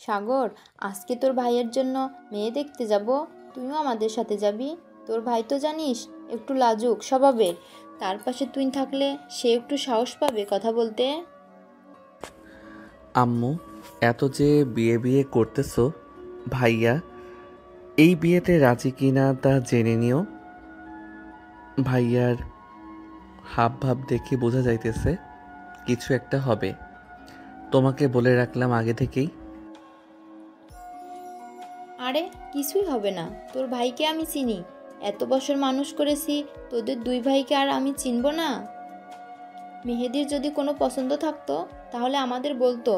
সাগর, আজকে তোর ভাইয়ের জন্য মেয়ে দেখতে যাব, তুইও আমাদের সাথে যাবি। তোর ভাই তো জানিস একটু লাজুক স্বভাবের, তার পাশে তুই থাকলে সে একটু সাহস পাবে কথা বলতে। আম্মু, এত যে বিয়ে বিয়ে করতেছো, ভাইয়া এই বিয়েতে রাজি কিনা তা জেনে নিও। ভাইয়ার হাব ভাব দেখে বোঝা যাইতেছে কিছু একটা হবে। তোমাকে বলে রাখলাম আগে থেকেই। আরে কিছুই হবে না, তোর ভাইকে আমি চিনি, এত বছর মানুষ করেছি, তোদের দুই ভাইকে আর আমি চিনব না? মেহেদির যদি কোনো পছন্দ থাকতো তাহলে আমাদের বলতো,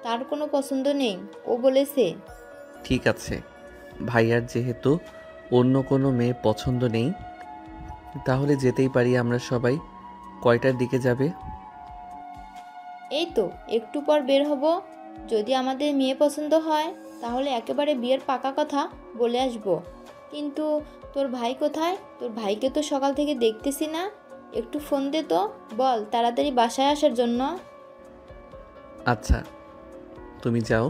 তার কোনো পছন্দ নেই, ও বলেছে। ঠিক আছে, ভাইয়ার যেহেতু অন্য কোনো মেয়ে পছন্দ নেই, তাহলে যেতেই পারি আমরা সবাই। কয়টার দিকে যাবে? এই তো একটু পর বের হব, যদি আমাদের মেয়ে পছন্দ হয় তাহলে একেবারে বিয়ের পাকা কথা বলে আসব। কিন্তু তোর ভাই কোথায়? তোর ভাইকে তো সকাল থেকে দেখতেছি না, একটু ফোন দে তো, বল তাড়াতাড়ি বাসায় আসার জন্য। আচ্ছা, তুমি যাও,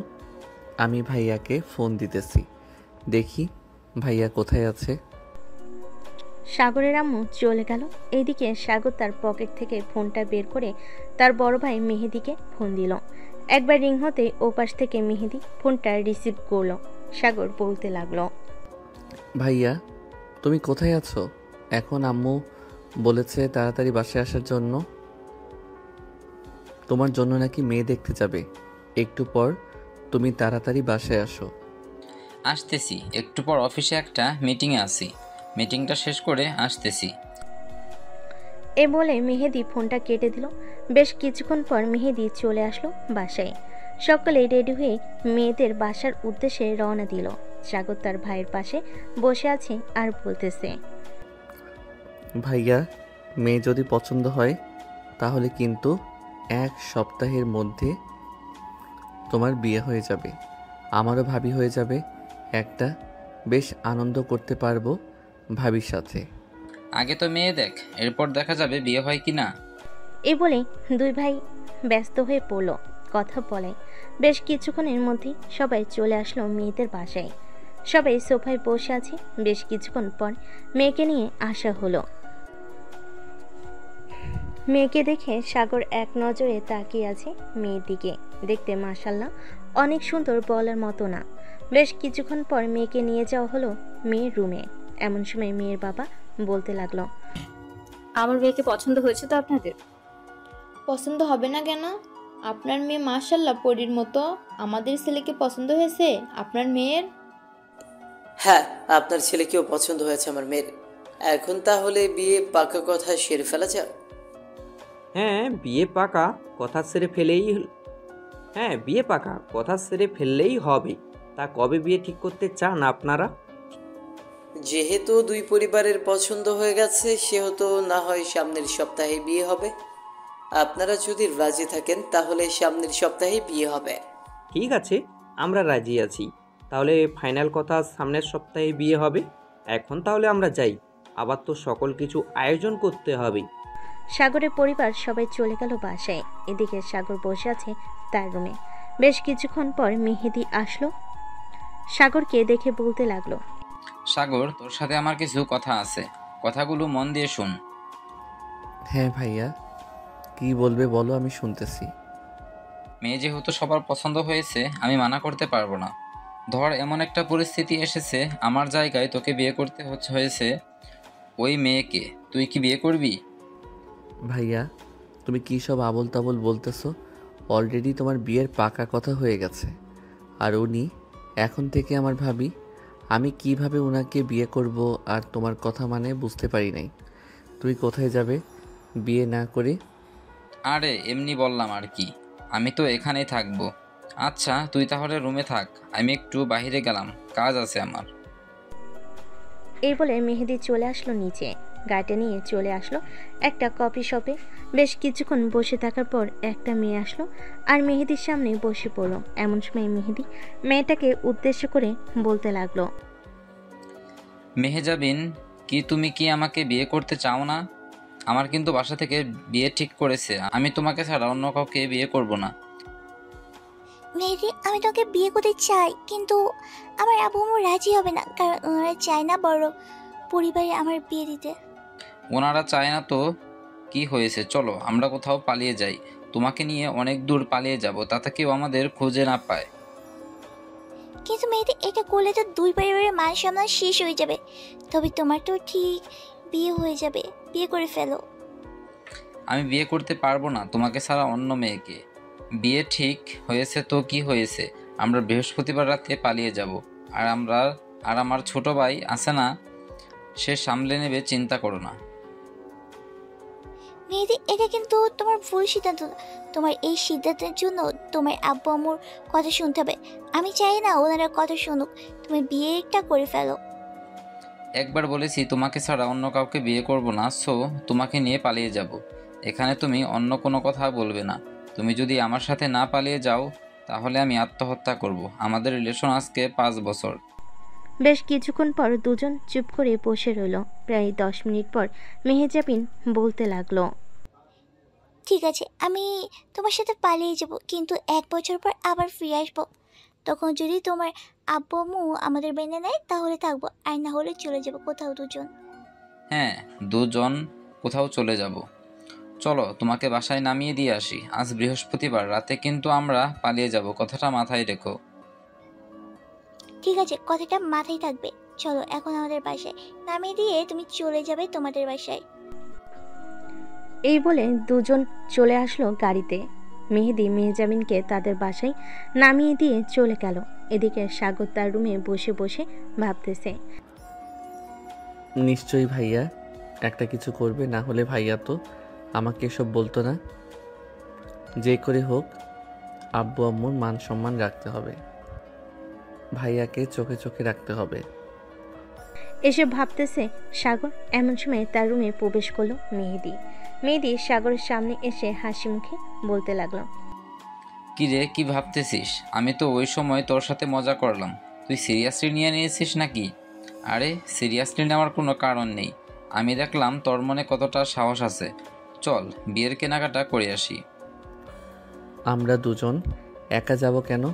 আমি ভাইয়াকে ফোন দিতেছি। দেখি ভাইয়া কোথায় আছে। সাগরের আম্মু চলে গেল। এইদিকে সাগর তার পকেট থেকে ফোনটা বের করে তার বড় ভাই মেহেদিকে ফোন দিল। একবার রিং হতে ওপাশ থেকে মেহেদি ফোনটা রিসিভ করলো। সাগর বলতে লাগলো, ভাইয়া তুমি কোথায় আছো? এখন আম্মু বলেছে তাড়াতাড়ি বাসায় আসার জন্য। তোমার জন্য নাকি মেয়ে দেখতে যাবে। একটু পর তুমি তাড়াতাড়ি বাসায় আসো। আসতেছি, একটু পর অফিসে একটা মিটিংয়ে আছি, মিটিংটা শেষ করে আসতেছি। এ বলে মেহেদি ফোনটা কেটে দিল। বেশ কিছুক্ষণ পর মেহেদি চলে আসলো বাসায়। সকালে রেডি হয়ে মেয়েদের বাসার উদ্দেশ্যে রওনা দিল। সাগর তার ভাইয়ের পাশে বসে আছে আর বলতেছে, ভাইয়া, মেয়ে যদি পছন্দ হয় তাহলে কিন্তু 1 সপ্তাহের মধ্যে তোমার বিয়ে হয়ে যাবে, আমারও ভাবি হয়ে যাবে একটা। বেশ আনন্দ করতে পারবো ভাবির সাথে। আগে তো মেয়ে দেখ, এরপর দেখা যাবে বিয়ে হয় কি না। এ বলে দুই ভাই ব্যস্ত হয়ে পড়ল কথা বলে। বেশ কিছুক্ষণের মধ্যেই সবাই চলে আসলো মেয়েদের বাসায়। সবাই সোফায় বসে আছে। বেশ কিছুক্ষণ পর মেয়েকে নিয়ে আসা হলো। মেয়েকে দেখে সাগর এক নজরে তাকিয়ে আছে মেয়ের দিকে। দেখতে মাশাল্লাহ অনেক সুন্দর, বলার মতো না। বেশ কিছুক্ষণ পর মেয়েকে নিয়ে যাওয়া হলো মেয়ের রুমে। এমন সময় মেয়ের বাবা বলতে লাগলো, আমার মেয়েকে পছন্দ হয়েছে তো আপনাদের? পছন্দ হবে না কেন? আপনার মেয়ে মাশাল্লাহ পরীর মতো, আমাদের ছেলেকে পছন্দ হয়েছে আপনার মেয়ের। হ্যাঁ, আপনার ছেলেকেও পছন্দ হয়েছে আমার মেয়ের। এখন তাহলে বিয়ে পাকা কথা সেরে ফেলা যাক। হ্যাঁ বিয়ে পাকা কথা সেরে ফেলেই হ্যাঁ বিয়ে পাকা কথা সেরে ফেললেই হবে। তা কবে বিয়ে ঠিক করতে চান আপনারা? যেহেতু দুই পরিবারের পছন্দ হয়ে গেছে, সেহেতু না হয় সামনের সপ্তাহে বিয়ে হবে। আপনারা যদি রাজি থাকেন তাহলে সামনের সপ্তাহে বিয়ে হবে। ঠিক আছে, আমরা রাজি আছি। তাহলে ফাইনাল কথা সামনের সপ্তাহে বিয়ে হবে। এখন তাহলে আমরা যাই, আবার তো সকল কিছু আয়োজন করতে হবে। সাগরের পরিবার সবাই চলে গেল বাসায়। এদিকে সাগর বসে আছে তার রুমে। বেশ কিছুক্ষণ পর মেহেদি আসলো। সাগরকে দেখে বলতে লাগলো, সাগর, তোর সাথে আমার কিছু কথা আছে, কথাগুলো মন দিয়ে শুন। হ্যাঁ ভাইয়া, কি বলবে বলো, আমি শুনতেছি। মেয়ে যেহেতু সবার পছন্দ হয়েছে, আমি মানা করতে পারবো না। ধর এমন একটা পরিস্থিতি এসেছে, আমার জায়গায় তোকে বিয়ে করতে হয়েছে ওই মেয়েকে, তুই কি বিয়ে করবি? ভাইয়া, তুমি কী সব আবোল তাবোল বলতেছো? অলরেডি তোমার বিয়ের পাকা কথা হয়ে গেছে, আর উনি এখন থেকে আমার ভাবি। আমি কিভাবে ওনাকে বিয়ে করব আর তোমার কথা মানে বুঝতে পারি নাই। তুই কোথায় যাবে বিয়ে না করে? আরে এমনি বললাম আর কি, আমি তো এখানেই থাকবো। আচ্ছা তুই তাহলে রুমে থাক, আমি একটু বাইরে গেলাম, কাজ আছে আমার। এই বলে মেহেদি চলে আসলো নিচে। গাড়িটা নিয়ে চলে আসলো একটা কফি শপে। বেশ কিছুক্ষণ বসে থাকার পর একটা মেয়ে আসলো আর মেহেদির সামনে বসে পড়লো। এমন সময় মেহেদি মেয়েটাকে উদ্দেশ্য করে বলতে লাগলো, মেহেজাবিন, কি তুমি কি আমাকে বিয়ে করতে চাও না? আমার কিন্তু বাসা থেকে বিয়ে ঠিক করেছে, আমি তোমাকে ছাড়া অন্য কাউকে বিয়ে করব না। মেহেদি, আমি তোকে বিয়ে করতে চাই, কিন্তু আমার আব্বু আম্মু রাজি হবে না, কারণ ওনারা চায় না বড় পরিবারে আমার বিয়ে দিতে। ওনারা চায় না তো কি হয়েছে, চলো আমরা কোথাও পালিয়ে যাই। তোমাকে নিয়ে অনেক দূর পালিয়ে যাব, তাতে কেউ আমাদের খুঁজে না পায়। কিন্তু মেহেদি, এটা করলে তো দুই পরিবারের মান সম্মান শেষ হয়ে যাবে। তবে তোমার তো ঠিক বিয়ে হয়ে যাবে, বিয়ে করে ফেলো। আমি বিয়ে করতে পারবো না তোমাকে ছাড়া অন্য মেয়েকে। বিয়ে ঠিক হয়েছে তো কি হয়েছে, আমরা বৃহস্পতিবার রাতে পালিয়ে যাব। আর আমার ছোট ভাই আছে না, সে সামলে নেবে, চিন্তা করো না। মেহেদি, এটা কিন্তু তোমার ভুল সিদ্ধান্ত। তোমার এই সিদ্ধান্তের জন্য তোমার আব্বু আম্মুর কথা শুনতে হবে। আমি চাই না ওনারা কথা শুনুক, তুমি বিয়েটা করে ফেলো। একবার বলেছি তোমাকে ছাড়া অন্য কাউকে বিয়ে করব না, সো তোমাকে নিয়ে পালিয়ে যাব। এখানে তুমি অন্য কোনো কথা বলবে না। তুমি যদি আমার সাথে না পালিয়ে যাও তাহলে আমি আত্মহত্যা করব। আমাদের রিলেশন আজকে 5 বছর। বেশ কিছুক্ষণ পর দুজন চুপ করে বসে রইল। প্রায় 10 মিনিট পর মেহেজাবিন বলতে লাগলো, ঠিক আছে, আমি তোমার সাথে পালিয়ে যাব, কিন্তু 1 বছর পর আবার ফিরে আসবো। তখন যদি তোমার আব্বু আম্মু আমাদের মেনে নেয় তাহলে থাকবো, আর না হলে চলে যাবো কোথাও দুজন। হ্যাঁ, দুজন কোথাও চলে যাব। চলো তোমাকে বাসায় নামিয়ে দিয়ে আসি। আজ বৃহস্পতিবার রাতে কিন্তু আমরা পালিয়ে যাব, কথাটা মাথায় রেখো। ঠিক আছে, কথাটা মাথায় থাকবে। চলো এখন আমাদের বাসায় নামিয়ে দিয়ে তুমি চলে যাবে তোমাদের বাসায়। এই বলে দুজন চলে আসলো গাড়িতে। মেহেদি মেহজাবিনকে তাদের বাসায় নামিয়ে দিয়ে চলে গেল। এদিকে সাগর তার রুমে বসে বসে ভাবতেছে, নিশ্চয়ই ভাইয়া একটা কিছু করবে, না হলে ভাইয়া তো আমাকে এসব বলতো না। যে করে হোক আব্বু আম্মুর মান সম্মান রাখতে হবে, ভাইয়াকে চোখে চোখে রাখতে হবে। এসে ভাবতেছে সাগর। এমন সময় তার রুমে প্রবেশ করলো মেহেদি। মেহেদি সাগরের সামনে এসে হাসি মুখে বলতে লাগলো, কি রে, কি ভাবতেছিস? আমি তো ওই সময় তোর সাথে মজা করলাম, তুই সিরিয়াসলি নিয়ে নিয়েছিস নাকি? আরে সিরিয়াসলি নেওয়ার কোনো কারণ নেই। আমি দেখলাম তোর মনে কতটা সাহস আছে। চল বিয়ের কেনাকাটা করে আসি। আমরা দুজন একা যাব কেন?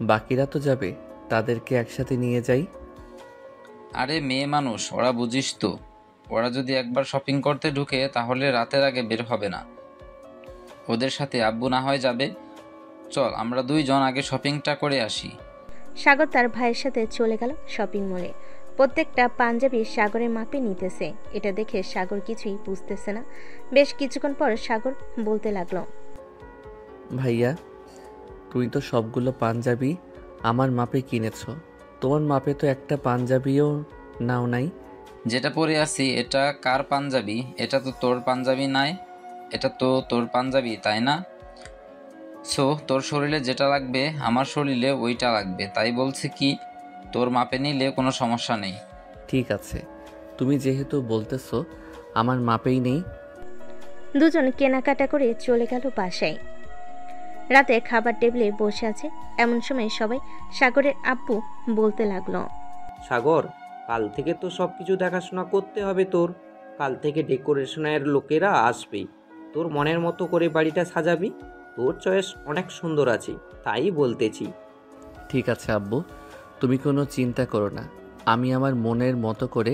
বাকিরা তো যাবে, তাদেরকে একসাথে নিয়ে যাই। আরে মেয়ে মানুষ, ওরা বুঝিস তো, ওরা যদি একবার শপিং করতে ঢুকে তাহলে রাতের আগে বের হবে না। ওদের সাথে আব্বু না হয় যাবে। চল আমরা দুইজন আগে শপিংটা করে আসি। সাগর তার ভাইয়ের সাথে চলে গেল শপিং মলে। প্রত্যেকটা পাঞ্জাবি সাগরের মাপে নিতেছে। এটা দেখে সাগর কিছুই বুঝতেছে না। বেশ কিছুক্ষণ পর সাগর বলতে লাগলো, ভাইয়া তুই তো সবগুলো পাঞ্জাবি আমার মাপে কিনেছ, তোমার মাপে তো একটা পাঞ্জাবিও নাও নাই। যেটা পরে আছি এটা কার পাঞ্জাবি? এটা তো তোর পাঞ্জাবি নাই, এটা তো তোর পাঞ্জাবি, তাই না? সো তোর শরীরে যেটা লাগবে আমার শরীরে ওইটা লাগবে, তাই বলছি কি তোর মাপে নিলে কোনো সমস্যা নেই। ঠিক আছে, তুমি যেহেতু বলতেছো আমার মাপেই নেই। দুজন কেনাকাটা করে চলে গেল বাসায়। রাতে খাবার টেবিলে বসে আছে। এমন সময় সবাই সাগরের আব্বু বলতে লাগলো, সাগর, কাল থেকে তো সব কিছু দেখাশোনা করতে হবে তোর। কাল থেকে ডেকোরেশনের লোকেরা আসবে, তোর মনের মতো করে বাড়িটা সাজাবি। তোর চয়েস অনেক সুন্দর আছে, তাই বলতেছি। ঠিক আছে আব্বু, তুমি কোনো চিন্তা করো না, আমি আমার মনের মতো করে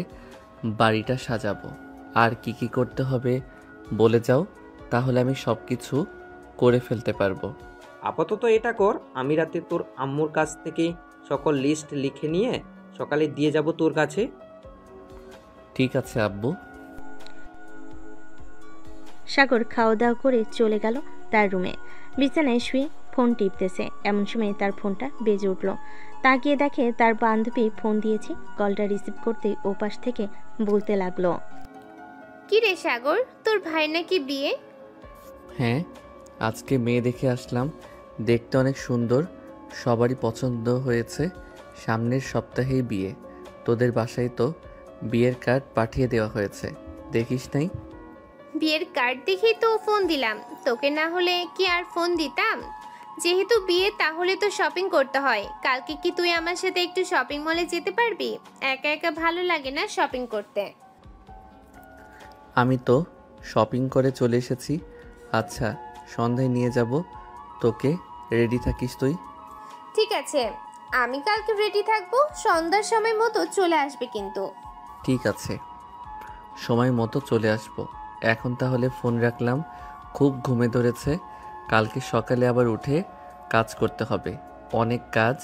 বাড়িটা সাজাবো। আর কি কি করতে হবে বলে যাও, তাহলে আমি সব কিছু করে ফেলতে পারবো। আপাতত এটা কর, আমি রাতে তোর আম্মুর কাছ থেকে সকল লিস্ট লিখে নিয়ে সকালে দিয়ে যাব তোর কাছে। ঠিক আছে আব্বু। সাগর খাওয়া দাওয়া করে চলে গেল তার রুমে। বিছানায় শুয়ে ফোন টিপতেছে। এমন সময় তার ফোনটা বেজে উঠল। তাকিয়ে দেখে তার বান্ধবী ফোন দিয়েছে। কলটা রিসিভ করতেই ওপাশ থেকে বলতে লাগলো, কি রে সাগর, তোর ভাই নাকি বিয়ে? হ্যাঁ, আজকে মেয়ে দেখে আসলাম, দেখতে অনেক সুন্দর, সবারই পছন্দ হয়েছে। সামনের সপ্তাহেই বিয়ে, তোদের বাসায় তো বিয়ের কার্ড পাঠিয়ে দেওয়া হয়েছে, দেখিস নাই? বিয়ের কার্ড দেখেই তো ফোন দিলাম, তোকে না হলে কি আর ফোন দিতাম? যেহেতু বিয়ে তাহলে তো শপিং করতে হয়। কালকে কি তুই আমার সাথে একটু শপিং মলে যেতে পারবি? একা একা ভালো লাগে না শপিং করতে। আমি তো শপিং করে চলে এসেছি। আচ্ছা, সন্ধ্যায় নিয়ে যাব তোকে, রেডি থাকিস তুই। ঠিক আছে, আমি কালকে রেডি থাকবো, সন্ধ্যার সময় মতো চলে আসবে কিন্তু। ঠিক আছে, সময় মতো চলে আসবো। এখন তাহলে ফোন রাখলাম, খুব ঘুমে ধরেছে। কালকে সকালে আবার উঠে কাজ করতে হবে, অনেক কাজ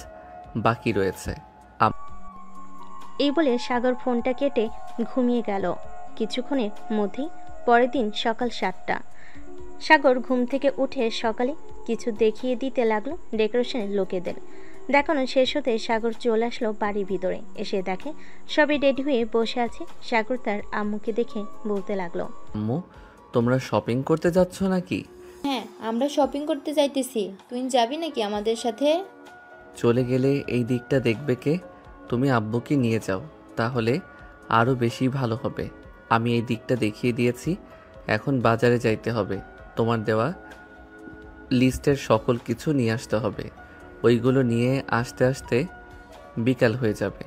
বাকি রয়েছে। এই বলে সাগর ফোনটা কেটে ঘুমিয়ে গেল। কিছুক্ষণের মধ্যেই পরের দিন সকাল 7টা। সাগর ঘুম থেকে উঠে সকালে কিছু দেখিয়ে দিতে লাগলো ডেকোরেশনের লোকেদের। দেখানো শেষ হতে সাগর চলে আসলো বাড়ির ভিতরে। এসে দেখে সবাই রেডি হয়ে বসে আছে। সাগর তার আম্মুকে দেখে বলতে লাগলো, আম্মু, তোমরা শপিং করতে যাচ্ছ নাকি? হ্যাঁ, আমরা শপিং করতে যাইতেছি। তুই যাবি নাকি আমাদের সাথে? চলে গেলে এই দিকটা দেখবে কে? তুমি আব্বুকে নিয়ে যাও, তাহলে আরও বেশি ভালো হবে। আমি এই দিকটা দেখিয়ে দিয়েছি, এখন বাজারে যাইতে হবে। তোমার দেওয়া লিস্টের সকল কিছু নিয়ে আসতে হবে। ওইগুলো নিয়ে আসতে আসতে বিকাল হয়ে যাবে।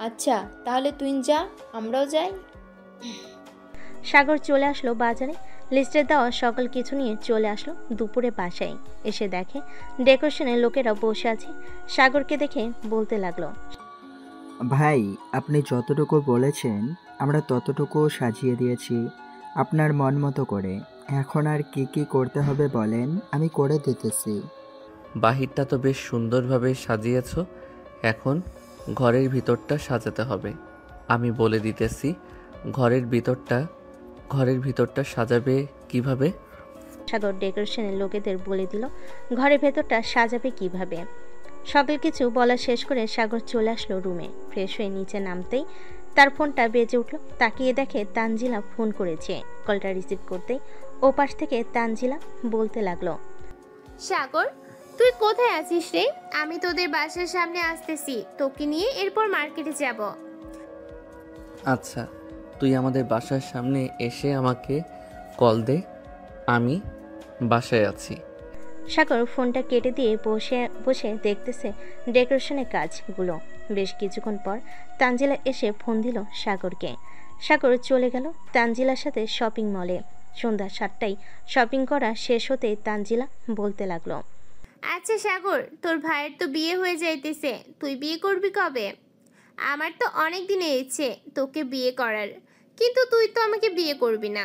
আচ্ছা, তাহলে তুই যা, আমরাও যাই। সাগর চলে আসলো বাজারে। লিস্টে দেওয়া সকল কিছু নিয়ে চলে আসলো দুপুরে বাসায়। এসে দেখে ডেকোরেশনের লোকেরা বসে আছে। সাগরকে দেখে বলতে লাগলো, ভাই, আপনি যতটুকু বলেছেন আমরা ততটুকু সাজিয়ে দিয়েছি আপনার মন মতো করে। এখন আর কি কি করতে হবে বলেন, আমি করে দিতেছি। বাহিরটা তো বেশ সুন্দরভাবে সাজিয়েছ, এখন ঘরের ভিতরটা সাজাতে হবে। আমি বলে দিতেছি ঘরের ভিতরটা সাজাবে কিভাবে। সাগর ডেকোরেশনের লোকেদের বলে দিল ঘরের ভেতরটা সাজাবে কিভাবে। সকল কিছু বলা শেষ করে সাগর চলে আসলো রুমে। ফ্রেশ হয়ে নিচে নামতেই তার ফোনটা বেজে উঠল। তাকিয়ে দেখে তানজিলা ফোন করেছে। কলটা রিসিভ করতেই ওপাশ থেকে তানজিলা বলতে লাগলো, সাগর, তুই কোথায় আছিস রে? আমি তোদের বাসার সামনে আসতেছি, তোকে নিয়ে এরপর মার্কেটে যাব। আচ্ছা, তুই আমাদের বাসার সামনে এসে আমাকে কল দে, আমি বাসায় আছি। সাগর ফোনটা কেটে দিয়ে বসে বসে দেখতেছে ডেকোরেশনের কাজগুলো। বেশ কিছুক্ষণ পর তানজিলা এসে ফোন দিল সাগরকে। সাগর চলে গেল তানজিলার সাথে শপিং মলে। সন্ধ্যা 7টায় শপিং করা শেষ হতেই তানজিলা বলতে লাগলো, আচ্ছা সাগর, তোর ভাইয়ের তো বিয়ে হয়ে যাইতেছে, তুই বিয়ে করবি কবে? আমার তো অনেক দিনের ইচ্ছে তোকে বিয়ে করার, কিন্তু তুই তো আমাকে বিয়ে করবি না।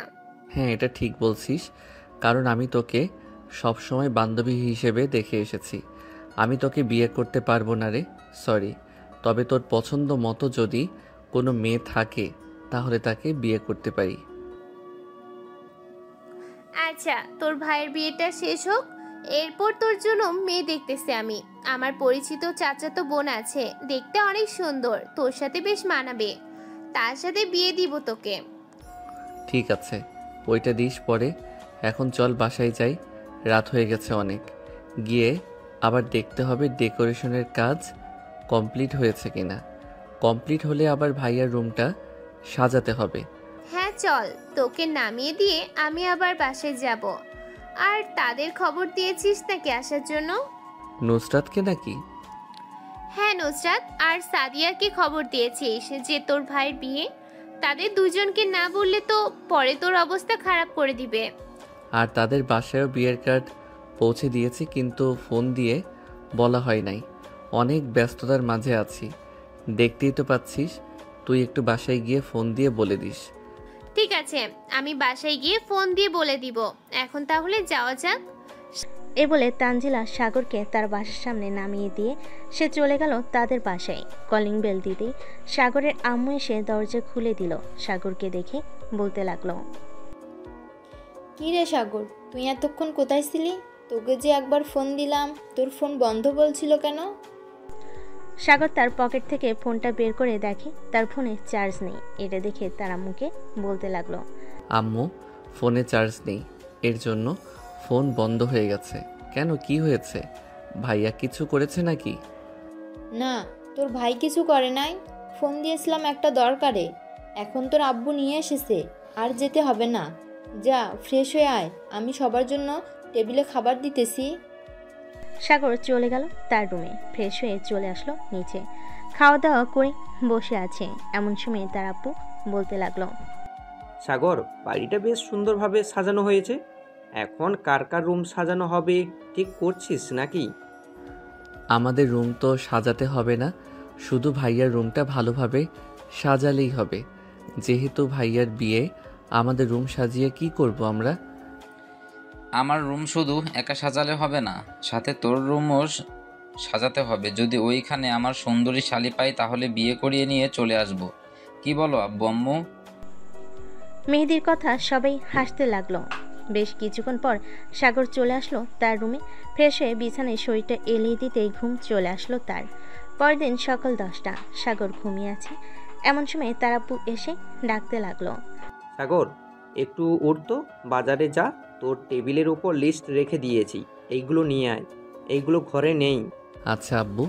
হ্যাঁ, এটা ঠিক বলছিস, কারণ আমি তোকে সবসময় বান্ধবী হিসেবে দেখে এসেছি। আমি তোকে বিয়ে করতে পারবো না রে, সরি। তবে তোর পছন্দ মতো যদি কোনো মেয়ে থাকে তাহলে তাকে বিয়ে করতে পারি। আচ্ছা, তোর ভাইয়ের বিয়েটা শেষ হোক, এরপর তোর জন্য মেয়ে দেখতেছি আমি। আমার পরিচিত চাচাতো বোন আছে, দেখতে অনেক সুন্দর, তোর সাথে বেশ মানাবে, তার সাথে বিয়ে দিব তোকে। ঠিক আছে, ওইটা দিস পরে। এখন চল বাসায় যাই, রাত হয়ে গেছে অনেক। গিয়ে আবার দেখতে হবে ডেকোরেশনের কাজ কমপ্লিট হয়েছে কিনা। কমপ্লিট হলে আবার ভাইয়ার রুমটা সাজাতে হবে। হ্যাঁ চল, তোকে নামিয়ে দিয়ে আমি আবার বাসায় যাব। আর তাদের খবর দিয়েছিস নাকি আসার জন্য? নুসরাতকে নাকি? হ্যাঁ, নুসরাত আর সাদিয়াকে খবর দিয়েছিস যে তোর ভাইয়ের বিয়ে? তাদের দুজনকে না বললে তো পরে তোর অবস্থা খারাপ করে দিবে। আর তাদের বাসায়ও বিয়ের কার্ড পৌঁছে দিয়েছি, কিন্তু ফোন দিয়ে বলা হয় নাই। অনেক ব্যস্ততার মাঝে আছি, দেখতেই তো পাচ্ছিস। তুই একটু বাসায় গিয়ে ফোন দিয়ে বলে দিস। ঠিক আছে, আমি বাসায় গিয়ে ফোন দিয়ে বলে দিব। এখন তাহলে যাওয়া যাক। এ বলে তানজিলা সাগরকে তার বাসার সামনে নামিয়ে দিয়ে সে চলে গেল তাদের বাসায়। কলিং বেল দিতেই সাগরের আম্মু এসে দরজা খুলে দিল। সাগরকে দেখে বলতে লাগলো, কি রে সাগর, তুই এতক্ষণ কোথায় ছিলি? তোকে যে একবার ফোন দিলাম, তোর ফোন বন্ধ বলছিল কেন? সাগর তার পকেট থেকে ফোনটা বের করে দেখে তার ফোনে চার্জ নেই। এটা দেখে তার আম্মুকে বলতে লাগলো, আম্মু, ফোনে চার্জ নেই, এর জন্য ফোন বন্ধ হয়ে গেছে। কেন, কি হয়েছে? ভাইয়া কিছু করেছে নাকি? না, তোর ভাই কিছু করে নাই। ফোন দিয়েছিলাম একটা দরকারে। এখন তোর আব্বু নিয়ে এসেছে, আর যেতে হবে না। যা, ফ্রেশ হয়ে আয়, আমি সবার জন্য টেবিলে খাবার দিতেছি। সাগর চলে গেল তার রুমে। ফ্রেশ হয়ে চলে আসলো নিচে। খাওয়া দাওয়া করে বসে আছে। এমন সময় তার আব্বু বলতে লাগলো, সাগর, বাড়িটা বেশ সুন্দরভাবে সাজানো হয়েছে। এখন কার কার রুম সাজানো হবে ঠিক করছিস নাকি? আমাদের রুম তো সাজাতে হবে না, শুধু ভাইয়ার রুমটা ভালোভাবে সাজালেই হবে। যেহেতু ভাইয়ার বিয়ে, আমাদের রুম সাজিয়ে কি করব আমরা? আমার রুম শুধু একা সাজালে হবে না, সাথে তোর রুমও সাজাতে হবে। যদি ওইখানে আমার সুন্দরী শালি পাই তাহলে বিয়ে করিয়ে নিয়ে চলে আসব। কি বলো আব্বু আম্মু? মেহেদির কথা সবাই হাসতে লাগলো। বেশ কিছুক্ষণ পর সাগর চলে আসলো তার রুমে। ফ্রেশ হয়ে বিছানায় শরীরটা এলিয়ে দিতেই ঘুম চলে আসলো তার। পরের দিন সকাল 10টা, সাগর ঘুমিয়ে আছে। এমন সময় তার আব্বু এসে ডাকতে লাগলো। সাগর, একটু উঠতো, বাজারে যা, তোর টেবিলের উপর লিস্ট রেখে দিয়েছি, এইগুলো নিয়ে আয়। এইগুলো ঘরে নেই। আচ্ছা আব্বু,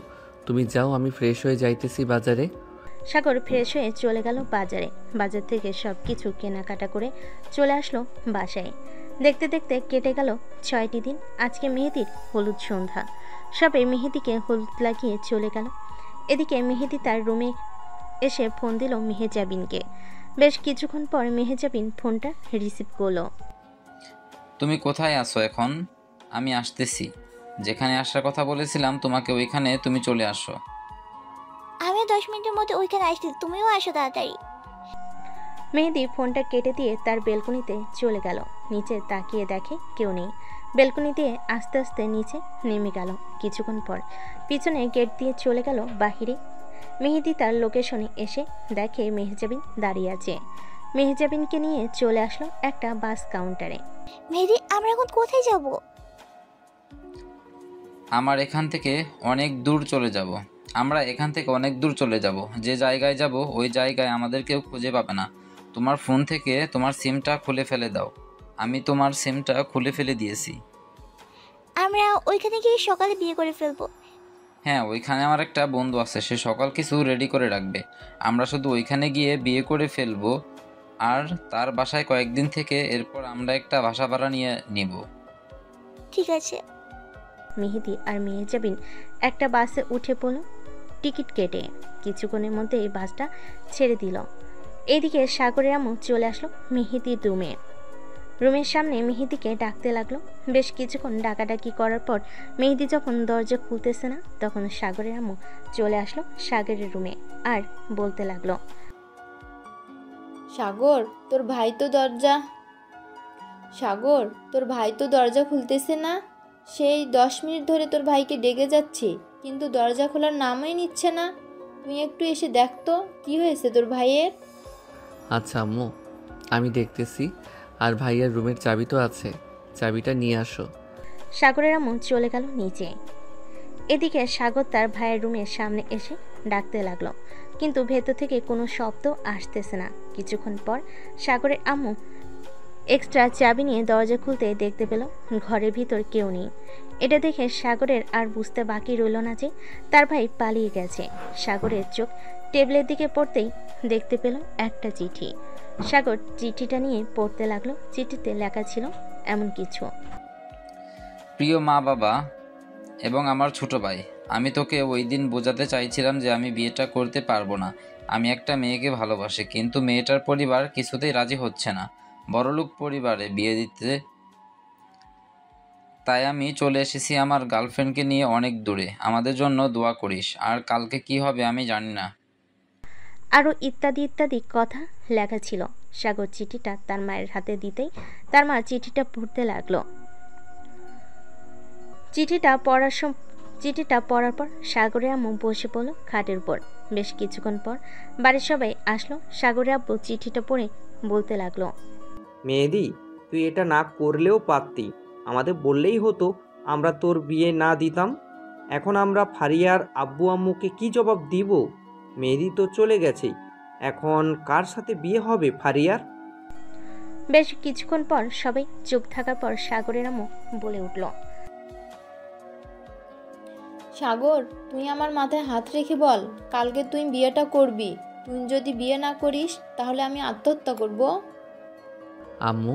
তুমি যাও, আমি ফ্রেশ হয়ে যাইতেছি বাজারে। সাগর ফ্রেশ হয়ে চলে গেল বাজারে। বাজার থেকে সব কিছু কেনাকাটা করে চলে আসলো বাসায়। দেখতে দেখতে কেটে গেল 6টি দিন। আজকে মেহেদির হলুদ সন্ধ্যা। সবে মেহেদিকে হলুদ লাগিয়ে চলে গেল। এদিকে মেহেদি তার রুমে এসে ফোন দিল মেহেজাবিনকে। বেশ কিছুক্ষণ পর মেহেজাবিন ফোনটা রিসিভ করলো। তুমি কোথায় আছো এখন? আমি আসতেছি। যেখানে আসার কথা বলেছিলাম তোমাকে, ওইখানে তুমি চলে আসো। আমি 10 মিনিটের মধ্যে ওইখানে আসছি, তুমিও আসো তাড়াতাড়ি। মেহেদি ফোনটা কেটে দিয়ে তার বেলকনিতে চলে গেল। নিচে তাকিয়ে দেখে কেউ নেই। বেলকনি দিয়ে আস্তে আস্তে নিচে নেমে গেল। কিছুক্ষণ পর পিছনে গেট দিয়ে চলে গেল বাহিরে। মেহেদি তার লোকেশনে এসে দেখে মেহজাবিন দাঁড়িয়ে আছে। মেহজাবিনকে নিয়ে চলে আসলো একটা বাস কাউন্টারে। মেহেদি, আমরা এখন কোথায় যাব? আমরা এখান থেকে অনেক দূর চলে যাব। যে জায়গায় যাব ওই জায়গায় আমাদের কেউ খুঁজে পাবে না। তোমার ফোন থেকে তোমার সিমটা খুলে ফেলে দাও। আমি তোমার সিমটা খুলে ফেলে দিয়েছি। আমরা ওইখানে গিয়ে সকালে বিয়ে করে ফেলবো। হ্যাঁ, ওইখানে আমার একটা বন্ধু আছে, সে সকাল কিছু রেডি করে রাখবে। আমরা শুধু ওইখানে গিয়ে বিয়ে করে ফেলবো আর তার বাসায় কয়েকদিন থেকে এরপর আমরা একটা বাসা ভাড়া নিয়ে নিব। ঠিক আছে। মেহেদি আর মেহজাবিন একটা বাসে উঠে পড়ল টিকিট কেটে। কিছুক্ষণের মধ্যে এই বাসটা ছেড়ে দিল। এদিকে সাগরের আম্মু চলে আসলো মেহেদির রুমের সামনে মেহেদিকে ডাকতে লাগলো। বেশ কিছুক্ষণ ডাকাডাকি করার পর মেহেদি যখন দরজা খুলতেছে না, তখন সাগরের আম্মু চলে আসলো সাগরের রুমে আর বলতে লাগলো, সাগর তোর ভাই তো দরজা খুলতেছে না। সেই 10 মিনিট ধরে তোর ভাইকে ডেকে যাচ্ছি, কিন্তু দরজা খোলার নামই নিচ্ছে না। তুই একটু এসে দেখ তো কী হয়েছে তোর ভাইয়ের। আচ্ছা আম্মু, আমি দেখতেছি। আর ভাইয়ার রুমের চাবি তো আছে, চাবিটা নিয়ে আসো। সাগরের আম্মু চলে গেল নিচে। এদিকে সাগর তার ভাইয়ের রুমের সামনে এসে ডাকতে লাগলো, কিন্তু ভেতর থেকে কোনো শব্দ আসতেছে না। কিছুক্ষণ পর সাগরের আম্মু এক্সট্রা চাবি নিয়ে দরজা খুলতে দেখতে পেল ঘরের ভিতর কেউ নেই। এটা দেখে সাগরের আর বুঝতে বাকি রইল না যে তার ভাই পালিয়ে গেছে। সাগরের চোখ টেবিলের দিকে পড়তেই দেখতে পেল একটা চিঠি। সাগর চিঠিটা নিয়ে পড়তে লাগলো। চিঠিতে লেখা ছিল এমন কিছু। প্রিয় মা বাবা এবং আমার ছোট ভাই, আমি তোকে ওই দিন বোঝাতে চাইছিলাম যে আমি বিয়েটা করতে পারবো না। আমি একটা মেয়েকে ভালোবাসি, কিন্তু মেয়েটার পরিবার কিছুতেই রাজি হচ্ছে না বড়লোক পরিবারে বিয়ে দিতে। তাই আমি চলে এসেছি আমার গার্লফ্রেন্ডকে নিয়ে অনেক দূরে। আমাদের জন্য দোয়া করিস। আর কালকে কি হবে আমি জানি না। আরও ইত্যাদি ইত্যাদি কথা লেখা ছিল। সাগর চিঠিটা তার মায়ের হাতে দিতেই তার মা চিঠিটা পড়তে লাগলো। চিঠিটা পড়ার পর সাগরের আম্মু বসে পড়ল খাটের উপর। বেশ কিছুক্ষণ পর বাড়ির সবাই আসলো। সাগরের আব্বু চিঠিটা পড়ে বলতে লাগলো, মেহেদি, তুই এটা না করলেও পারতি, আমাদের বললেই হতো, আমরা তোর বিয়ে না দিতাম। এখন আমরা ফারিয়ার আব্বু আম্মুকে কি জবাব দিব? মেহেদি তো চলে গেছে, এখন কার সাথে বিয়ে হবে ফারিয়ার? বেশ কিছুক্ষণ পর সবাই চুপ থাকার পর সাগরের আম্মু বলে উঠল, সাগর, তুই আমার মাথায় হাত রেখে বল, কালকে তুই বিয়েটা করবি। তুই যদি বিয়ে না করিস তাহলে আমি আত্মহত্যা করব। আম্মু,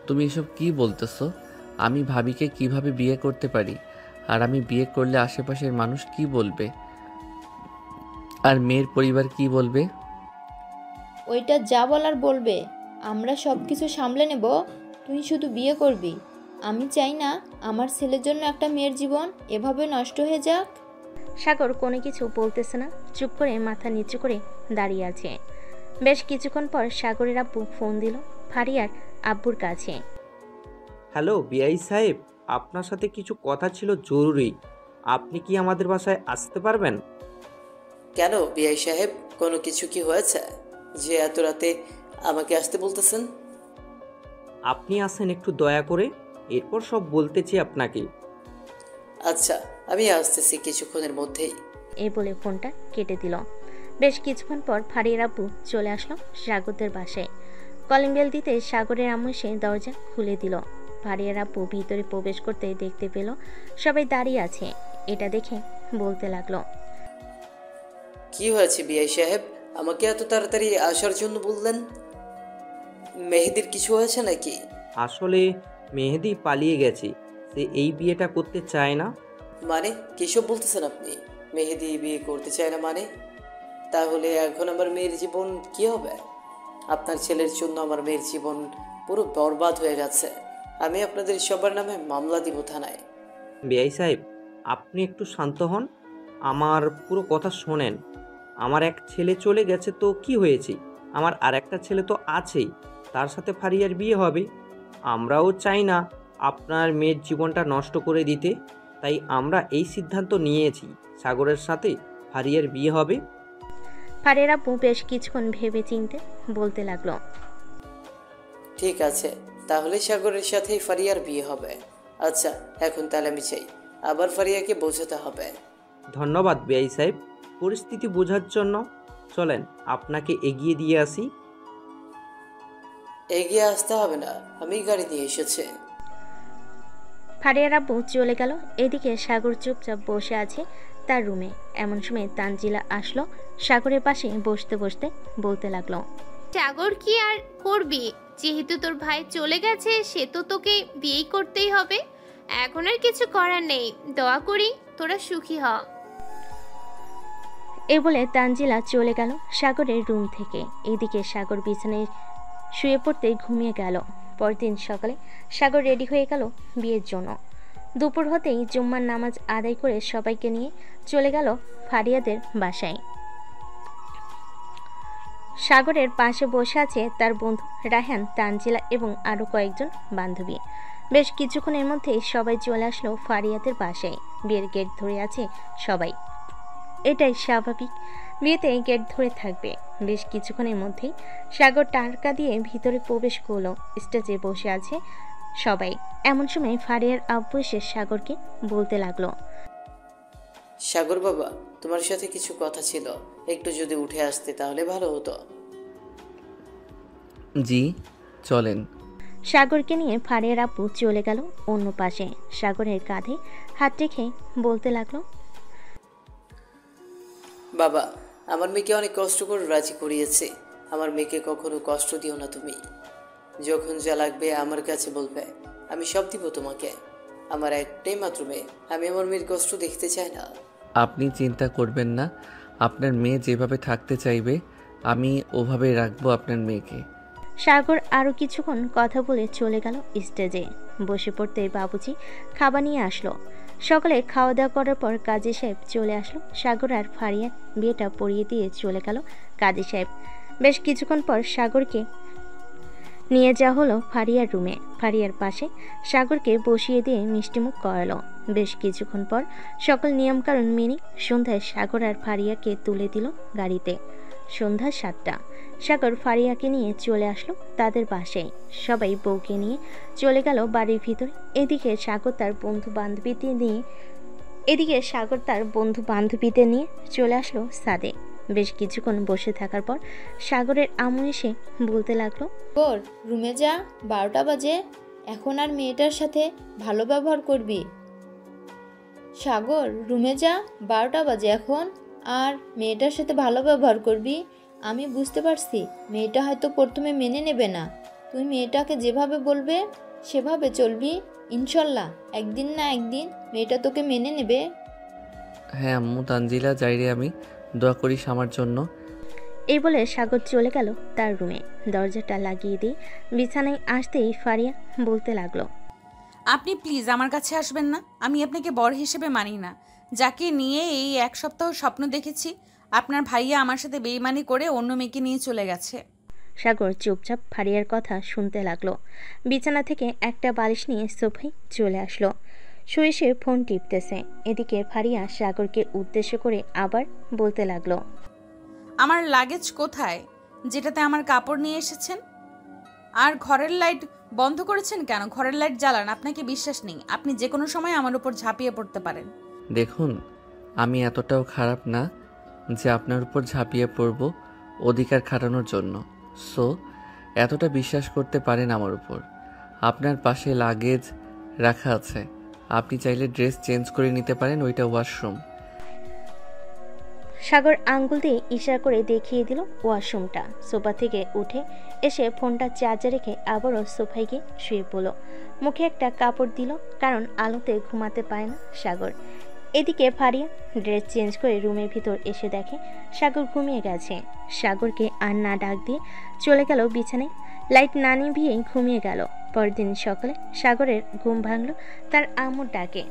তুমি এসব কি বলতেছো? আমি ভাবিকে কিভাবে বিয়ে করতে পারি? আর আমি বিয়ে করলে আশেপাশের মানুষ কি বলবে? আর মেয়ের পরিবার কি বলবে? ওইটা যা বলার বলবে, আমরা সব কিছু সামলে নেব। তুই শুধু বিয়ে করবি। আমি চাই না আমার ছেলের জন্য একটা মেয়ের জীবন এভাবে নষ্ট হয়ে যাক। সাগর কোনো কিছু বলতেছে না, চুপ করে মাথা নিচু করে দাঁড়িয়ে আছে। বেশ কিছুক্ষণ পর সাগরের আব্বু ফোন দিল ফারিয়ার আব্বুর কাছে। হ্যালো বিআই সাহেব, আপনার সাথে কিছু কথা ছিল জরুরি। আপনি কি আমাদের বাসায় আসতে পারবেন? কেন বিআই সাহেব, কোনো কিছু কি হয়েছে যে এত রাতে আমাকে আসতে বলতেছেন? আপনি আসেন একটু দয়া করে, এরপর সব বলতেছি আপনাকে। আচ্ছা, আমি আসতেছি কিছুক্ষণের মধ্যেই। এই বলে ফোনটা কেটে দিল। বেশ কিছুক্ষণ পর ফারিয়ার আব্বু চলে আসলো সাগরদের বাসায়। কলিং বেল দিতে সাগরের আম্মু এসে দরজা খুলে দিল। ফারিয়ার আব্বু ভিতরে প্রবেশ করতে দেখতে পেল সবাই দাঁড়িয়ে আছে। এটা দেখে বলতে লাগলো, কি হয়েছে বিআই সাহেব, আমাকে এত তাড়াতাড়ি আসার জন্য বললেন? মেহেদির কিছু হয়েছে নাকি? আসলে মেহেদি পালিয়ে গেছে, সে এই বিয়েটা করতে চায় না। মানে কিসব বলতেছেন আপনি? মেহেদি বিয়ে করতে চায় না মানে? তাহলে এখন আমার মেয়ের জীবন কি হবে? আপনার ছেলের জন্য আমার মেয়ের জীবন পুরো বরবাদ হয়ে গেছে। আমি আপনাদের সবার নামে মামলা দিব থানায়। বিআই সাহেব, আপনি একটু শান্ত হন, আমার পুরো কথা শোনেন। আমার এক ছেলে চলে গেছে তো কি হয়েছে, আমার আর একটা ছেলে তো আছেই, তার সাথে ফারিয়ার বিয়ে হবে। আমরাও চাই না আপনার মেয়ের জীবনটা নষ্ট করে দিতে, তাই আমরা এই সিদ্ধান্ত নিয়েছি সাগরের সাথে ফারিয়ার বিয়ে হবে। ফারিয়ার আব্বু বেশ কিছুক্ষণ ভেবে চিনতে বলতে লাগলো, ঠিক আছে, তাহলে সাগরের সাথেই ফারিয়ার বিয়ে হবে। আচ্ছা, এখন তাহলে আমি চাই, আবার ফারিয়াকে বোঝাতে হবে। ধন্যবাদ বিআই সাহেব পরিস্থিতি বোঝার জন্য। চলেন আপনাকে এগিয়ে দিয়ে আসি। এগিয়ে আসতে হবে না, আমি গাড়ি দিয়ে এসেছি। ফারিয়ার আব্বু চলে গেল। এদিকে সাগর চুপচাপ বসে আছে তার রুমে। এমন সময় তানজিলা আসলো সাগরের পাশে বসতে বসতে বলতে লাগলো, সাগর কি আর করবি, যেহেতু তোর ভাই চলে গেছে সে তো তোকে বিয়েই করতেই হবে। এখন আর কিছু করার নেই, দোয়া করি তোরা সুখী হ। এই বলে তানজিলা চলে গেল সাগরের রুম থেকে। এদিকে সাগর বিছানায় শুয়ে পড়তে ঘুমিয়ে গেল। পরদিন সকালে সাগর রেডি হয়ে গেল বিয়ের জন্য। দুপুর হতেই জুম্মার নামাজ আদায় করে সবাইকে নিয়ে চলে গেল ফারিয়াদের বাসায়। সাগরের পাশে বসে আছে তার বন্ধু রায়হান, তানজিলা এবং আরও কয়েকজন বান্ধবী। বেশ কিছুক্ষণের মধ্যেই সবাই চলে আসলো ফারিয়াদের বাসায়। বিয়ের গেট ধরে আছে সবাই, এটাই স্বাভাবিক, বিয়েতে গেট ধরে থাকবে। বেশ কিছুক্ষণের মধ্যেই সাগর টারকা দিয়ে ভিতরে প্রবেশ করলো। স্টেজে বসে আছে সবাই। এমন সময় ফারিয়ার আব্বু এসে সাগরকে বলতে লাগলো, সাগর বাবা, তোমার সাথে কিছু কথা ছিল, একটু যদি উঠে আসতে তাহলে ভালো হতো। জি চলেন। সাগরকে নিয়ে ফারিয়ার আব্বু চলে গেল অন্য পাশে। সাগরের কাঁধে হাত রেখে বলতে লাগলো, বাবা, আমার মেয়েকে অনেক কষ্ট করে রাজি করিয়েছে। আমার মেয়েকে কখনো কষ্ট দিও না তুমি। যখন যা লাগবে আমার কাছে বলবে, আমি সব দিব তোমাকে। আমার একটাই মাত্র মেয়ে, আমি আমার মেয়ের কষ্ট দেখতে চাই না। আপনি চিন্তা করবেন না, আপনার মেয়ে যেভাবে থাকতে চাইবে আমি ওভাবে রাখবো আপনার মেয়েকে। সাগর আরও কিছুক্ষণ কথা বলে চলে গেল স্টেজে। বসে পড়তে বাবুজি খাবার নিয়ে আসলো। সকালে খাওয়া দাওয়া করার পর কাজী সাহেব চলে আসলো। সাগর আর ফারিয়া বিয়েটা পড়িয়ে দিয়ে চলে গেল কাজী সাহেব। বেশ কিছুক্ষণ পর সাগরকে নিয়ে যাওয়া হলো ফারিয়ার রুমে। ফারিয়ার পাশে সাগরকে বসিয়ে দিয়ে মিষ্টিমুখ করালো। বেশ কিছুক্ষণ পর সকল নিয়মকানুন মেনে সন্ধ্যায় সাগর আর ফারিয়াকে তুলে দিল গাড়িতে। সন্ধ্যা 7টা। সাগর ফারিয়াকে নিয়ে চলে আসলো তাদের বাসায়। সবাই বউকে নিয়ে চলে গেল বাড়ির ভিতরে। এদিকে সাগর তার বন্ধু বান্ধবীদের নিয়ে চলে আসলো ছাদে। বেশ কিছুক্ষণ বসে থাকার পর সাগরের আম্মু এসে বলতে লাগলো, তোর রুমে যা, 12টা বাজে, এখন আর মেয়েটার সাথে ভালো ব্যবহার করবি। সাগর রুমে যা, 12টা বাজে এখন, আর মেয়েটার সাথে ভালো ব্যবহার করবি। আমি বুঝতে পারছি মেয়েটা হয়তো প্রথমে মেনে নেবে না, তুই মেয়েটাকে যেভাবে বলবে সেভাবে চলবি। ইনশাল্লাহ একদিন না একদিন মেয়েটা তোকে মেনে নেবে। হ্যাঁ আম্মু, তানজিলা যাই রে, আমি দোয়া করিস আমার জন্য। এই বলে সাগর চলে গেল তার রুমে। দরজাটা লাগিয়ে দিয়ে বিছানায় আসতেই ফারিয়া বলতে লাগলো, আপনি প্লিজ আমার কাছে আসবেন না, আমি আপনাকে বর হিসেবে মানি না। যাকে নিয়ে এই এক সপ্তাহ স্বপ্ন দেখেছি আপনার ভাইয়া আমার সাথে বেইমানি করে অন্য মেয়েকে নিয়ে চলে গেছে। সাগর চুপচাপ ফারিয়ার কথা শুনতে লাগলো। বিছানা থেকে একটা বালিশ নিয়ে সোফায় চলে আসলো। শুয়ে শুয়ে ফোন টিপতেছে। এদিকে ফারিয়া সাগরকে উদ্দেশ্য করে আবার বলতে লাগলো, আমার লাগেজ কোথায় যেটাতে আমার কাপড় নিয়ে এসেছেন? আর ঘরের লাইট বন্ধ করেছেন কেন? ঘরের লাইট জ্বালান, আপনাকে বিশ্বাস নেই। আপনি যে কোনো সময় আমার উপর ঝাঁপিয়ে পড়তে পারেন। দেখুন, আমি এতটাও খারাপ না যে আপনার উপর ঝাঁপিয়ে পড়ব অধিকার খাটানোর জন্য। সো এতটা বিশ্বাস করতে পারেন আমার উপর। আপনার পাশে লাগেজ রাখা আছে, আপনি চাইলে ড্রেস চেঞ্জ করে নিতে পারেন, ওইটা ওয়াশরুম। সাগর আঙ্গুল দিয়ে ইশারা করে দেখিয়ে দিল ওয়াশরুমটা। সোফা থেকে উঠে এসে ফোনটা চার্জে রেখে আবারও সোফায় গিয়ে শুয়ে পড়ল। মুখে একটা কাপড় দিল, কারণ আলোতে ঘুমাতে পায় না সাগর। এদিকে ফারিয়া ড্রেস চেঞ্জ করে রুমের ভিতর এসে দেখে সাগর ঘুমিয়ে গেছে। সাগরকে আর না ডাক দিয়ে চলে গেল বিছানায়। লাইট না নিভিয়েই ঘুমিয়ে গেল। পরদিন সকালে সাগরের ঘুম ভাঙল তার আম্মুর ডাকে।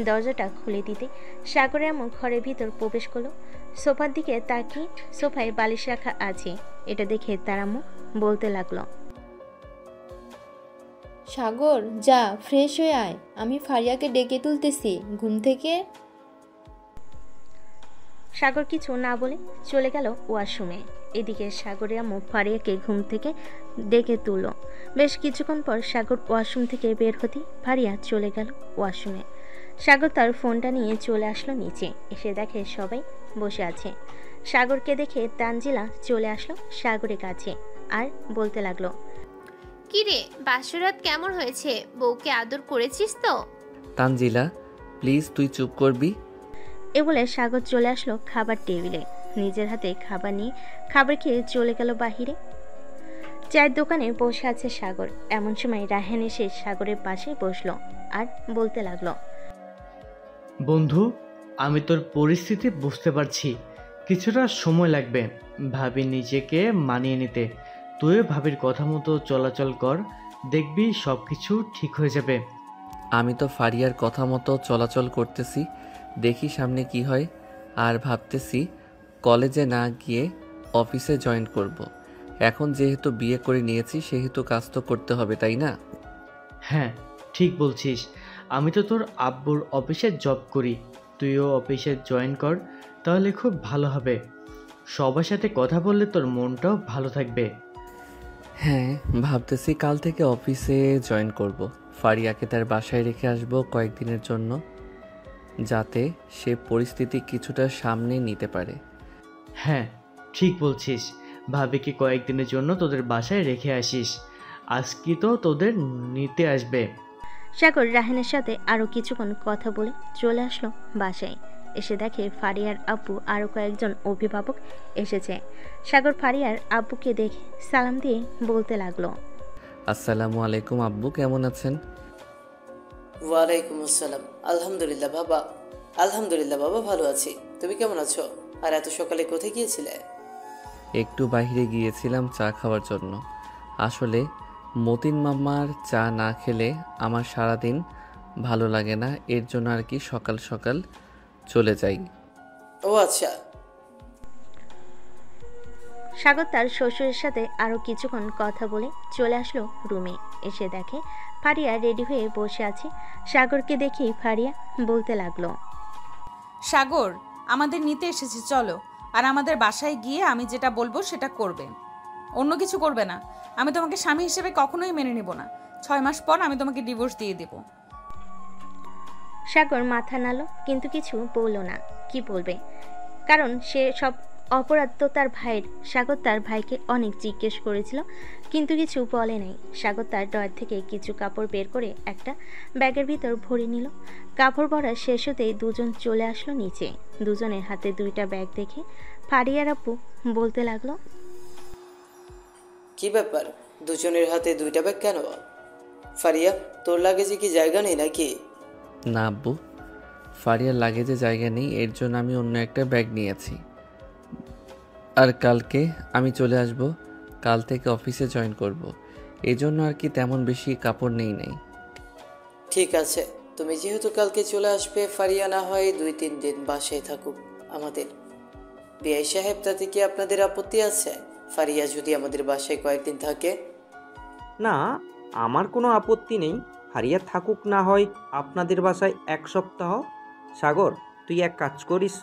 দরজাটা খুলে দিতে সাগরের আম্মু ঘরের ভিতর প্রবেশ করলো। সোফার দিকে তাকিয়ে সোফায় বালিশ রাখা আছে, এটা দেখে তার আম্মু বলতে লাগলো, সাগর যা ফ্রেশ হয়ে আয়, আমি ফারিয়াকে ডেকে তুলতেছি ঘুম থেকে। সাগর কিছু না বলে চলে গেল ওয়াশরুমে। এদিকে সাগরের আম্মু ফারিয়াকে ঘুম থেকে ডেকে তুলল। বেশ কিছুক্ষণ পর সাগর ওয়াশরুম থেকে বের হতে ফারিয়া চলে গেল ওয়াশরুমে। সাগর তার ফোনটা নিয়ে চলে আসলো নিচে। এসে দেখে সবাই বসে আছে। সাগরকে দেখে তানজিলা চলে আসলো সাগরের কাছে আর বলতে লাগলো, কি রে, বাসরাত কেমন হয়েছে? বউকে আদর করেছিস তো? তানজিলা প্লিজ তুই চুপ করবি। এ বলে সাগর চলে আসলো খাবার টেবিলে। নিজের হাতে খাবার নিয়ে খাবার খেয়ে চলে গেল বাহিরে। চায়ের দোকানে বসে আছে সাগর। এমন সময় রাহেন এসে সাগরের পাশে বসলো আর বলতে লাগলো, বন্ধু, আমি তোর পরিস্থিতি বুঝতে পারছি, কিছুটা সময় লাগবে ভাবি নিজেকে মানিয়ে নিতে। তুইও ভাবির কথা মতো চলাচল কর, দেখবি সব কিছু ঠিক হয়ে যাবে। আমি তো ফারিয়ার কথা মতো চলাচল করতেছি, দেখি সামনে কি হয়। আর ভাবতেছি কলেজে না গিয়ে অফিসে জয়েন করব। এখন যেহেতু বিয়ে করে নিয়েছি সেহেতু কাজ তো করতে হবে, তাই না? হ্যাঁ, ঠিক বলছিস। আমি তো তোর আব্বুর অফিসে জব করি, তুইও অফিসে জয়েন কর, তাহলে খুব ভালো হবে। সবার সাথে কথা বললে তোর মনটাও ভালো থাকবে। হ্যাঁ, ভাবতেছি কাল থেকে অফিসে জয়েন করব। ফারিয়াকে তার বাসায় রেখে আসবো কয়েকদিনের জন্য, যাতে সে পরিস্থিতি কিছুটা সামনে নিতে পারে। হ্যাঁ, ঠিক বলছিস। ভাবিকে কয়েকদিনের জন্য তোদের বাসায় রেখে আসিস, আজকে তো তোদের নিতে আসবে। সাগর রাহেনের সাথে আরো কিছুক্ষণ কথা বলে চলে আসলো বাসায়। এসে দেখে ফারিয়ার আব্বু আরো কয়েকজন অভিভাবক এসেছে। সাগর ফারিয়ার আব্বুকে দেখে সালাম দিয়ে বলতে লাগলো, আসসালামু আলাইকুম আব্বু, কেমন আছেন? ওয়ালাইকুম আসসালাম। আলহামদুলিল্লাহ বাবা, ভালো আছি। তুমি কেমন আছো? আর এত সকালে কোথায় গিয়েছিলে? একটু বাইরে গিয়েছিলাম চা খাওয়ার জন্য। আসলে মতিন মামার চা না খেলে আমার সারাদিন ভালো লাগে না, এর জন্য আর কি সকাল সকাল চলে যাই। ও আচ্ছা। সাগর তার শ্বশুরের সাথে আরো কিছুক্ষণ কথা বলে চলে আসলো রুমে। এসে দেখে ফারিয়া রেডি হয়ে বসে আছে। সাগরকে দেখেই ফারিয়া বলতে লাগলো, সাগর আমাদের নিতে এসেছে, চলো। আর আমাদের বাসায় গিয়ে আমি যেটা বলবো সেটা করবে, অন্য কিছু করবে না। আমি তোমাকে স্বামী হিসেবে কখনোই মেনে নেব না। 6 মাস পর আমি তোমাকে ডিভোর্স দিয়ে দেব। সাগর মাথা নাড়ল, কিন্তু কিছু বলল না। কি বলবে, কারণ সে সব অপরাধ তো তার ভাইয়ের। সাগর তার ভাইকে অনেক জিজ্ঞেস করেছিল, কিন্তু কিছু বলে নাই। সাগর তার ড্রয়ার থেকে কিছু কাপড় বের করে একটা ব্যাগের ভিতর ভরে নিল। কাপড় ভরা শেষ হতেই দুজন চলে আসলো নিচে। দুজনের হাতে 2টা ব্যাগ দেখে ফারিয়ার আব্বু বলতে লাগলো, কি ব্যাপার, দুজনের হাতে 2টা ব্যাগ কেন? ফারিয়া, তোর লাগেজে কি জায়গা নেই নাকি? না আব্বু, ফারিয়ার লাগেজে জায়গা নেই, এর জন্য আমি অন্য একটা ব্যাগ নিয়েছি। আর কালকে আমি চলে আসব, কাল থেকে অফিসে জয়েন করব। এই জন্য আর কি তেমন বেশি কাপড় নেই। ঠিক আছে, তুমি যেহেতু কালকে চলে আসবে, ফারিয়া না হয় 2-3 দিন বাসায় থাকুক আমাদের। বিআই সাহেব, তাতে কি আপনাদের আপত্তি আছে? ফারিয়া যদি আমাদের বাসায় কয়েকদিন থাকে? না, আমার কোনো আপত্তি নেই। ফারিয়া থাকুক না হয় আপনাদের বাসায় 1 সপ্তাহ। সাগর, তুই এক কাজ করিস,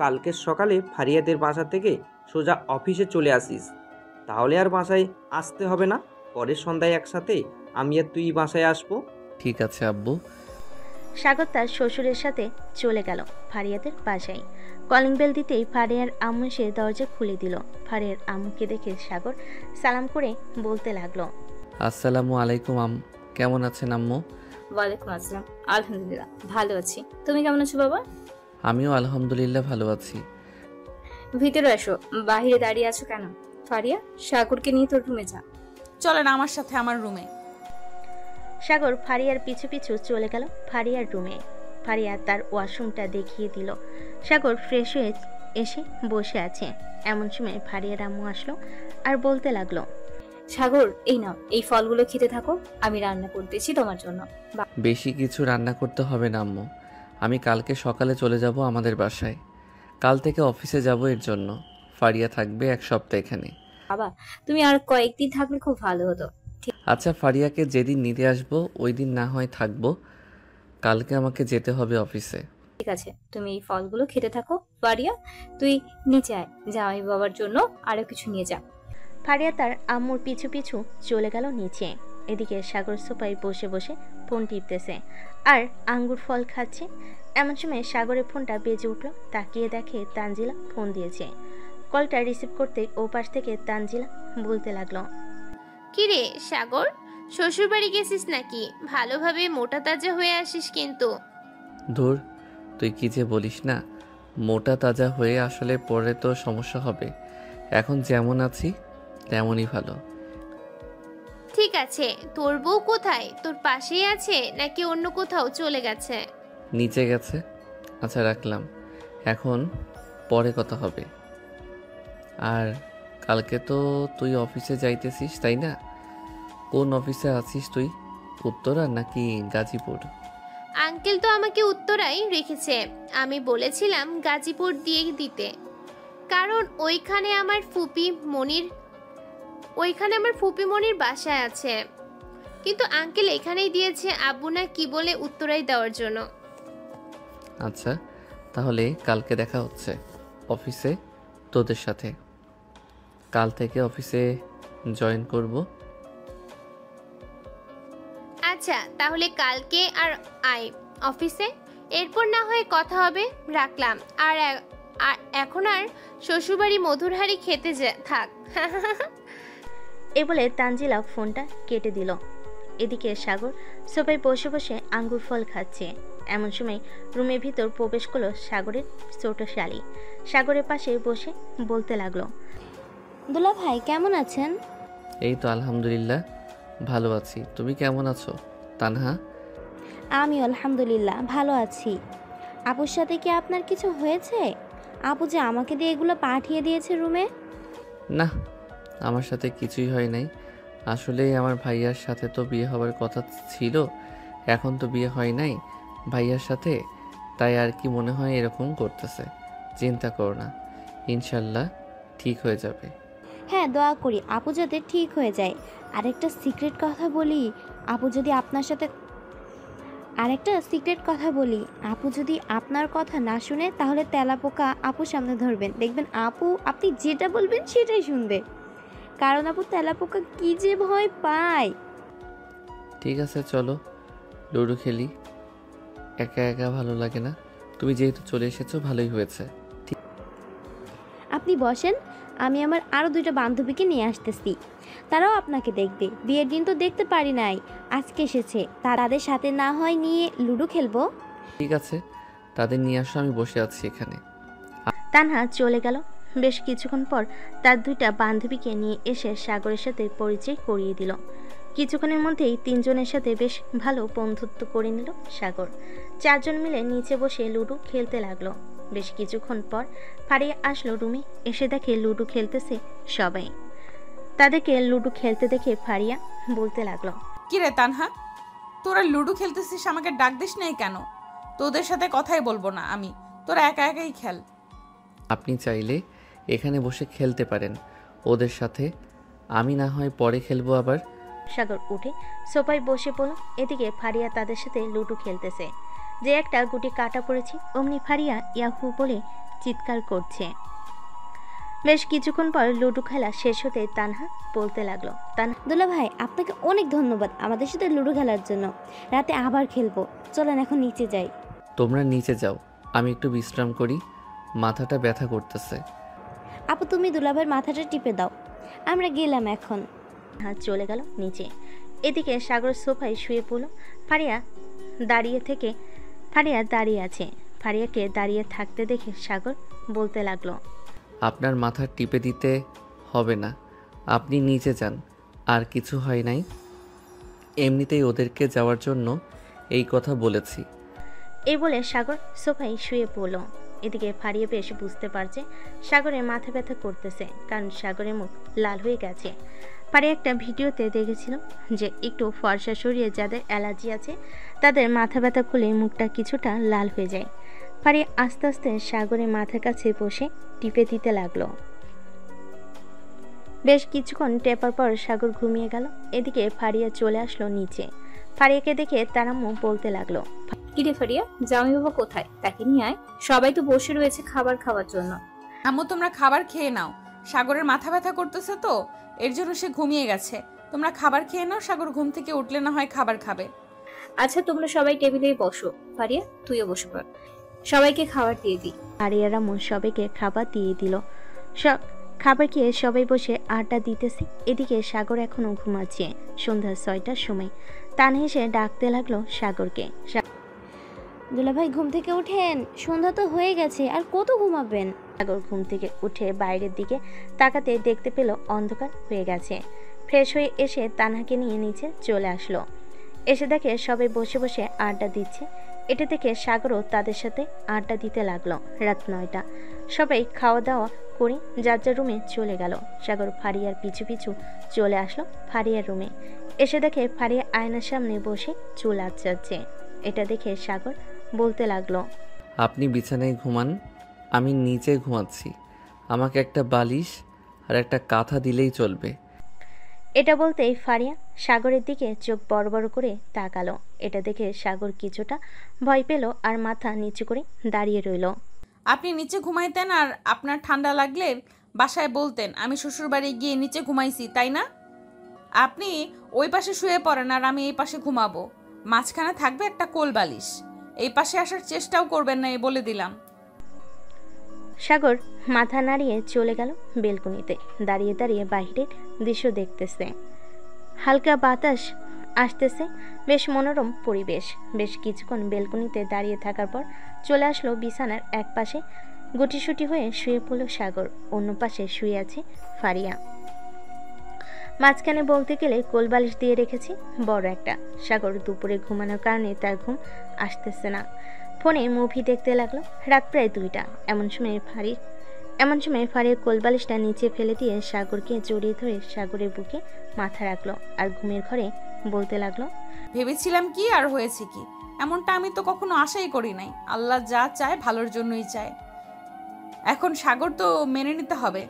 কালকে সকালে ফারিয়াদের বাসা থেকে সোজা অফিসে চলে আসিস। তাহলে আর বাসায় আসতে হবে না। পরের সন্ধ্যায় একসাথে আমি আর তুই বাসায় আসবো। ঠিক আছে আব্বু। সাগর তার শ্বশুরের সাথে চলে গেল ফারিয়াদের বাসায়। কলিং বেল দিতেই ফারিয়ার আম্মু এসে দরজা খুলে দিল। ফারিয়ার আম্মুকে দেখে সাগর সালাম করে বলতে লাগলো, আসসালামু আলাইকুম কেমন আছেন আম্মু? ওয়ালাইকুম আসসালাম, আলহামদুলিল্লাহ ভালো আছি। তুমি কেমন আছো বাবা? আমিও আলহামদুলিল্লাহ ভালো আছি। ভিতরে এসো, বাহিরে দাঁড়িয়ে আছো কেন? ফারিয়া, সাগরকে নিয়ে তোর রুমে যা। চলেন আমার সাথে আমার রুমে। সাগর ফারিয়ার পিছু পিছু চলে গেল ফারিয়ার রুমে। ফারিয়া তার ওয়াশরুমটা দেখিয়ে দিল। সাগর ফ্রেশ হয়ে এসে বসে আছে। এমন সময় ফারিয়ার আম্মু আসলো আর বলতে লাগলো, সাগর এই নাও, এই ফলগুলো খেতে থাকো, আমি রান্না করতেছি তোমার জন্য। বেশি কিছু রান্না করতে হবে না আম্মু, আমি কালকে সকালে চলে যাব আমাদের বাসায়। কাল থেকে অফিসে যাব, এর জন্য ফারিয়া থাকবে 1 সপ্তাহ এখানে। বাবা, তুমি আর কয়েকদিন থাকলে খুব ভালো হতো। আচ্ছা, ফারিয়াকে যেদিন নিতে আসবো ওই দিন না হয় থাকবো, কালকে আমাকে যেতে হবে অফিসে। ঠিক আছে, তুমি এই ফলগুলো খেতে থাকো। ফারিয়া, তুই নিচে আয়, জামাই বাবার জন্য আরো কিছু নিয়ে যা। ফারিয়া তার আম্মুর পিছু পিছু চলে গেল নিচে। এদিকে সাগর সোফায় বসে বসে ফোন টিপতেছে আর আঙ্গুর ফল খাচ্ছে। এমন সময় সাগরের ফোনটা বেজে উঠল। তাকিয়ে দেখে তানজিলা ফোন দিয়েছে। কলটা রিসিভ করতে ও পাশ থেকে তানজিলা বলতে লাগলো, কিরে সাগর, শ্বশুর বাড়ি গেছিস নাকি? ভালোভাবে মোটা তাজা হয়ে আসিস কিন্তু। ধুর, তুই কি যে বলিস না, মোটা তাজা হয়ে আসলে পরে তো সমস্যা হবে। এখন যেমন আছি তেমনই ভালো। ঠিক আছে, তোর বউ কোথায়? তোর পাশেই আছে নাকি অন্য কোথাও চলে গেছে? নিচে গেছে। আচ্ছা রাখলাম, এখন পরে কথা হবে। আর কালকে তো তুই অফিসে যাইতেছিস তাই না? কোন অফিসে আছিস তুই, উত্তরা নাকি গাজীপুর? আঙ্কেল তো আমাকে উত্তরাই রেখেছে। আমি বলেছিলাম গাজীপুর দিয়ে দিতে, কারণ ওইখানে আমার ফুপি মনির বাসায় আছে। কিন্তু আঙ্কেল এখানেই দিয়েছে, আব্বু না কি বলে উত্তরাই দেওয়ার জন্য। আচ্ছা, তাহলে কালকে দেখা হচ্ছে অফিসে তোদের সাথে। কাল থেকে অফিসে জয়েন করব। আচ্ছা, তাহলে কালকে আর আয় অফিসে, এরপর না হয় কথা হবে। রাখলাম। আর এখন আর শ্বশুরবাড়ি মধুরহারি খেতে থাক। এ বলে তানজিলা ফোনটা কেটে দিল। এদিকে সাগর সোফায় বসে বসে আঙ্গুর ফল খাচ্ছে। এমন সময় রুমের ভিতর প্রবেশ করলো সাগরের ছোট শালী। সাগরের পাশে বসে বলতে লাগলো, দুলা ভাই কেমন আছেন? এই তো আলহামদুলিল্লাহ ভালো আছি, তুমি কেমন আছো তানহা? আমি আলহামদুলিল্লাহ ভালো আছি। আপুর সাথে কি আপনার কিছু হয়েছে? আপু যে আমাকে দিয়ে এগুলো পাঠিয়ে দিয়েছে রুমে। না, আমার সাথে কিছুই হয় নাই। আসলে আমার ভাইয়ার সাথে তো বিয়ে হওয়ার কথা ছিল, এখন তো বিয়ে হয় নাই ভাইয়ার সাথে, তাই আর কি মনে হয় এরকম করতেছে। চিন্তা করো না, ইনশাল্লাহ ঠিক হয়ে যাবে। হ্যাঁ, দোয়া করি আপু যাতে ঠিক হয়ে যায়। আরেকটা সিক্রেট কথা বলি, আপু যদি আপনার কথা না শুনে তাহলে তেলাপোকা আপুর সামনে ধরবেন, দেখবেন আপু আপনি যেটা বলবেন সেটাই শুনবে। কারণ আপু তেলাপোকা কি যে ভয় পায়। ঠিক আছে, চলো লুডো খেলি। একা একা ভালো লাগে না, তুমি যেহেতু চলে এসেছো ভালোই হয়েছে। আপনি বসেন, আমি আমার আরও 2টা বান্ধবীকে নিয়ে আসতেছি, তারাও আপনাকে দেখবে। বিয়ের দিন তো দেখতে পারি নাই, আজকে এসেছে, তাদের সাথে না হয় নিয়ে লুডো খেলবো। ঠিক আছে, তাদের নিয়ে আসো, আমি বসে আছি এখানে। তানহা চলে গেল। বেশ কিছুক্ষণ পর তার 2টা বান্ধবীকে নিয়ে এসে সাগরের সাথে পরিচয় করিয়ে দিল। কিছুক্ষণের মধ্যেই 3 জনের সাথে বেশ ভালো বন্ধুত্ব করে নিল সাগর। 4 জন মিলে নিচে বসে লুডো খেলতে লাগলো। বেশ কিছুক্ষণ পর ফারিয়া আসলো রুমে, এসে দেখে লুডো খেলতেছে সবাই। তাদেরকে লুডো খেলতে দেখে ফারিয়া বলতে লাগলো, কি রে তানহা, তোরা লুডো খেলতেছিস, আমাকে ডাক দিস নাই কেন? তোদের সাথে কথাই বলবো না আমি, তোরা একা একাই খেল। আপনি চাইলে এখানে বসে খেলতে পারেন ওদের সাথে, আমি না হয় পরে খেলবো আবার। সাগর উঠে সোফায় বসে পড়ল। এদিকে ফারিয়া তাদের সাথে লুডো খেলতেছে। যে একটা গুটি কাটা পড়েছে অমনি ফারিয়া ইয়াহু বলে চিৎকার করছে। বেশ কিছুক্ষণ পর লুডো খেলা শেষ হতে তানহা বলতে লাগলো, দুলা ভাই আপনাকে অনেক ধন্যবাদ আমাদের সাথে লুডো খেলার জন্য। রাতে আবার খেলবো, চলেন এখন নিচে যাই। তোমরা নিচে যাও, আমি একটু বিশ্রাম করি, মাথাটা ব্যথা করতেছে। আপু তুমি দুলাভাইয়ের মাথাটা টিপে দাও, আমরা গেলাম এখন। হ্যাঁ চলে গেল নিচে। এদিকে সাগর সোফায় শুয়ে পড়ল। ফারিয়া দাঁড়িয়ে আছে। ফারিয়াকে দাঁড়িয়ে থাকতে দেখে সাগর বলতে লাগলো, আপনার মাথা টিপে দিতে হবে না, আপনি নিচে যান, আর কিছু হয় নাই, এমনিতেই ওদেরকে যাওয়ার জন্য এই কথা বলেছি। এই বলে সাগর সোফায় শুয়ে পড়ল। এদিকে ফারিয়া বেশ বুঝতে পারছে সাগরের মাথা ব্যথা করতেছে, কারণ সাগরের মুখ লাল হয়ে গেছে। ফারিয়া একটা ভিডিওতে দেখেছিল যে একটু ফর্সা শরীরে যাদের অ্যালার্জি আছে তাদের মাথা ব্যথা করলে মুখটা কিছুটা লাল হয়ে যায়। ফারিয়া আস্তে আস্তে সাগরের মাথার কাছে বসে টিপে দিতে লাগলো। বেশ কিছুক্ষণ টেপার পর সাগর ঘুমিয়ে গেল। এদিকে ফারিয়া চলে আসলো নিচে। ফারিয়াকে দেখে তার আম্মু বলতে লাগলো, কিরে ফারিয়া, জামাই বাবা কোথায়? তাকে নিয়ে আয়, সবাই তো বসে রয়েছে খাবার খাওয়ার জন্য। আম্মু তোমরা খাবার খেয়ে নাও, সাগরের মাথা ব্যথা করতেছে তো এর জন্য সে ঘুমিয়ে গেছে। তোমরা খাবার খেয়ে নাও, সাগর ঘুম থেকে উঠলে না হয় খাবার খাবে। আচ্ছা তোমরা সবাই টেবিলে বসো, ফারিয়া তুইও বসে পড়, সবাইকে খাবার দিয়ে দিই। ফারিয়ার আম্মু সবাইকে খাবার দিয়ে দিল। খাবার খেয়ে সবাই বসে আড্ডা দিতেছে। এদিকে সাগর এখনো ঘুমাচ্ছে। সন্ধ্যা 6টার সময় তানহা এসে ডাকতে লাগলো সাগরকে, দুলাভাই ঘুম থেকে ওঠেন, সন্ধ্যা তো হয়ে গেছে, আর কত ঘুমাবেন? সাগর ঘুম থেকে উঠে বাইরের দিকে তাকাতে দেখতে পেল অন্ধকার হয়ে গেছে। ফ্রেশ হয়ে এসে তানহাকে নিয়ে নিচে চলে আসলো। এসে দেখে সবাই বসে বসে আড্ডা দিচ্ছে। এটা দেখে সাগরও তাদের সাথে আড্ডা দিতে লাগলো। রাত 9টা, সবাই খাওয়া দাওয়া করে যার যার রুমে চলে গেল। সাগর ফারিয়ার পিছু পিছু চলে আসলো ফারিয়ার রুমে। এসে দেখে ফারিয়া আয়নার সামনে বসে চুল আঁচড়াচ্ছে। এটা দেখে সাগর বলতে লাগলো, আপনি বিছানায় ঘুমান, আমি নিচে ঘুমাচ্ছি, আমাকে একটা বালিশ আর একটা কাঁথা দিলেই চলবে। এটা বলতেই ফারিয়া সাগরের দিকে চোখ বড় বড় করে তাকালো। এটা দেখে সাগর কিছুটা ভয় পেল আর মাথা নিচু করে দাঁড়িয়ে রইল। আপনি নিচে ঘুমাইতেন আর আপনার ঠান্ডা লাগলে বাসায় বলতেন আমি শ্বশুরবাড়ি গিয়ে নিচে ঘুমাইছি, তাই না? আপনি ওই পাশে শুয়ে পড়েন আর আমি এই পাশে ঘুমাবো। মাঝখানে থাকবে একটা কোল বালিশ। এই পাশে আসার চেষ্টাও করবেন না, বলে দিলাম। সাগর মাথা নাড়িয়ে চলে গেল বেলকনিতে। দাঁড়িয়ে দাঁড়িয়ে বাইরের দৃশ্য দেখতেছে। হালকা বাতাস আসতেছে, বেশ মনোরম পরিবেশ। বেশ কিছুক্ষণ বেলকনিতে দাঁড়িয়ে থাকার পর চলে আসলো বিছানার এক পাশে গুটিসুটি হয়ে শুয়ে পড়ল সাগর। অন্য পাশে শুয়ে আছে ফারিয়া। মাঝখানে বলতে গেলে কোলবালিশ দিয়ে রেখেছি বড় একটা। সাগর দুপুরে ঘুমানোর কারণে তার ঘুম আসতেছে না। ফোনে মুভি দেখতে লাগলো। রাত প্রায় 2টা। এমন সময় ফারিয়া কোলবালিশটা নিচে ফেলে দিয়ে সাগরকে জড়িয়ে ধরে সাগরের বুকে মাথা রাখলো আর ঘুমের ঘরে বলতে লাগলো, ভেবেছিলাম কি আর হয়েছে কি, এমনটা আমি তো কখনো আশাই করি নাই। আল্লাহ যা চায় ভালোর জন্যই চায়। এখন সাগর তো মেনে নিতে হবে,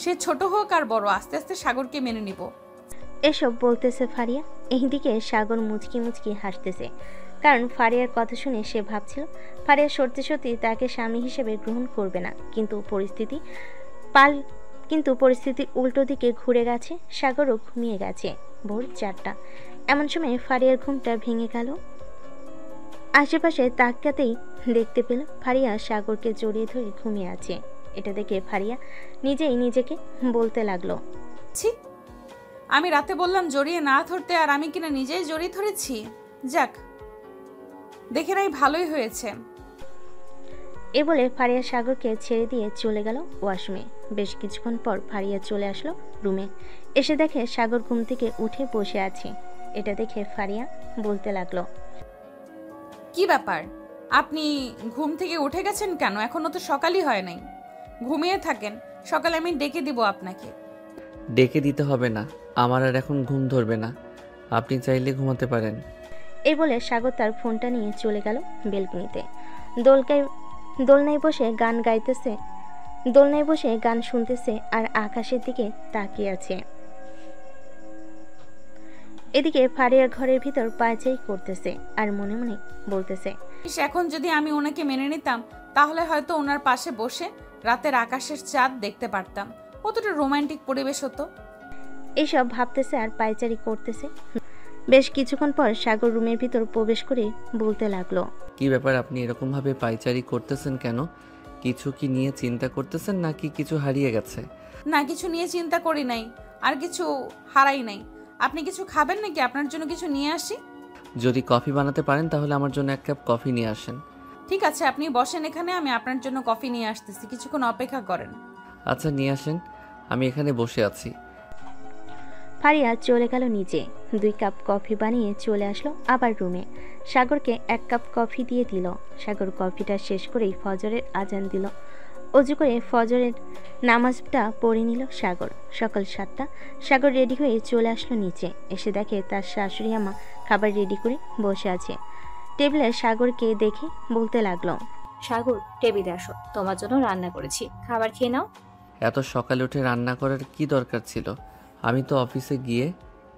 সে ছোট হোক আর বড়, আস্তে আস্তে সাগরকে মেনে নিব। এসব বলতেছে ফারিয়া। এইদিকে সাগর মুচকি মুচকি হাসতেছে, কারণ ফারিয়ার কথা শুনে সে ভাবছিল ফারিয়া সত্যি সত্যি তাকে স্বামী হিসেবে গ্রহণ করবে না। কিন্তু পরিস্থিতি উল্টো দিকে ঘুরে গেছে। সাগরও ঘুমিয়ে গেছে। ভোর 4টা। এমন সময় ফারিয়ার ঘুমটা ভেঙে গেল। আশেপাশে তাকাতেই দেখতে পেল ফারিয়া সাগরকে জড়িয়ে ধরে ঘুমিয়ে আছে। এটা দেখে ফারিয়া নিজেই নিজেকে বলতে লাগলো, ছি, আমি রাতে বললাম জড়িয়ে না ধরতে, আর আমি কিনা নিজেই জড়িয়ে ধরেছি। যাক, দেখে নাই ভালোই হয়েছে। এ বলে ফারিয়া সাগরকে ছেড়ে দিয়ে চলে গেল ওয়াশরুমে। বেশ কিছুক্ষণ পর ফারিয়া চলে আসলো রুমে। এসে দেখে সাগর ঘুম থেকে উঠে বসে আছে। এটা দেখে ফারিয়া বলতে লাগলো, কি ব্যাপার, আপনি ঘুম থেকে উঠে গেছেন কেন? এখনো তো সকালই হয় নাই। ঘুমিয়ে থাকেন, সকালে আমি ডেকে দিব আপনাকে। ডেকে দিতে হবে না, আমার আর এখন ঘুম ধরবে না। আপনি চাইলে ঘুমাতে পারেন। এই বলে সাগর তার ফোনটা নিয়ে চলে গেল বেলকনিতে। দোলনায় বসে গান শুনতেছে আর আকাশের দিকে তাকিয়ে আছে। এদিকে ফারিয়া ঘরের ভিতর পায়চারি করতেছে আর মনে মনে বলতেছে, এখন যদি আমি ওনাকে মেনে নিতাম তাহলে হয়তো ওনার পাশে বসে রাতের আকাশের চাঁদ দেখতে পারতাম, কতটা রোমান্টিক পরিবেশ হতো। এইসব ভাবতেছে আর পায়চারি করতেছে। বেশ কিছুক্ষণ পর সাগর রুমের ভিতর প্রবেশ করে বলতে লাগলো, কি ব্যাপার, আপনি এরকম ভাবে পায়চারি করতেছেন কেন? কিছু কি নিয়ে চিন্তা করতেছেন নাকি কিছু হারিয়ে গেছে? না, কিছু নিয়ে চিন্তা করি নাই, আর কিছু হারাই নাই। আপনি কিছু খাবেন নাকি আপনার জন্য কিছু নিয়ে আসি? যদি কফি বানাতে পারেন তাহলে আমার জন্য এক কাপ কফি নিয়ে আসেন। ঠিক আছে, আপনি বসেন এখানে, আমি আপনার জন্য কফি নিয়ে আসতেছি, কিছুক্ষণ অপেক্ষা করেন। আচ্ছা নিয়ে আসেন, আমি এখানে বসে আছি। ফারিয়া চলে গেল নিচে, 2 কাপ কফি বানিয়ে চলে আসলো আবার রুমে। সাগরকে 1 কাপ কফি দিয়ে দিল। সাগর কফিটা শেষ করেই ফজরের আজান দিল। অজু করে ফজরের নামাজটা পড়ে নিল সাগর। সকাল 7টা। সাগর রেডি হয়ে চলে আসলো নিচে। এসে দেখে তার শাশুড়ি আমা খাবার রেডি করে বসে আছে। টেবিলে সাগরকে দেখে বলতে লাগলো, সাগর, টেবিলে আসো, তোমার জন্য রান্না করেছি, খাবার খেয়ে নাও। এত সকালে উঠে রান্না করার কি দরকার ছিল? আমি তো অফিসে গিয়ে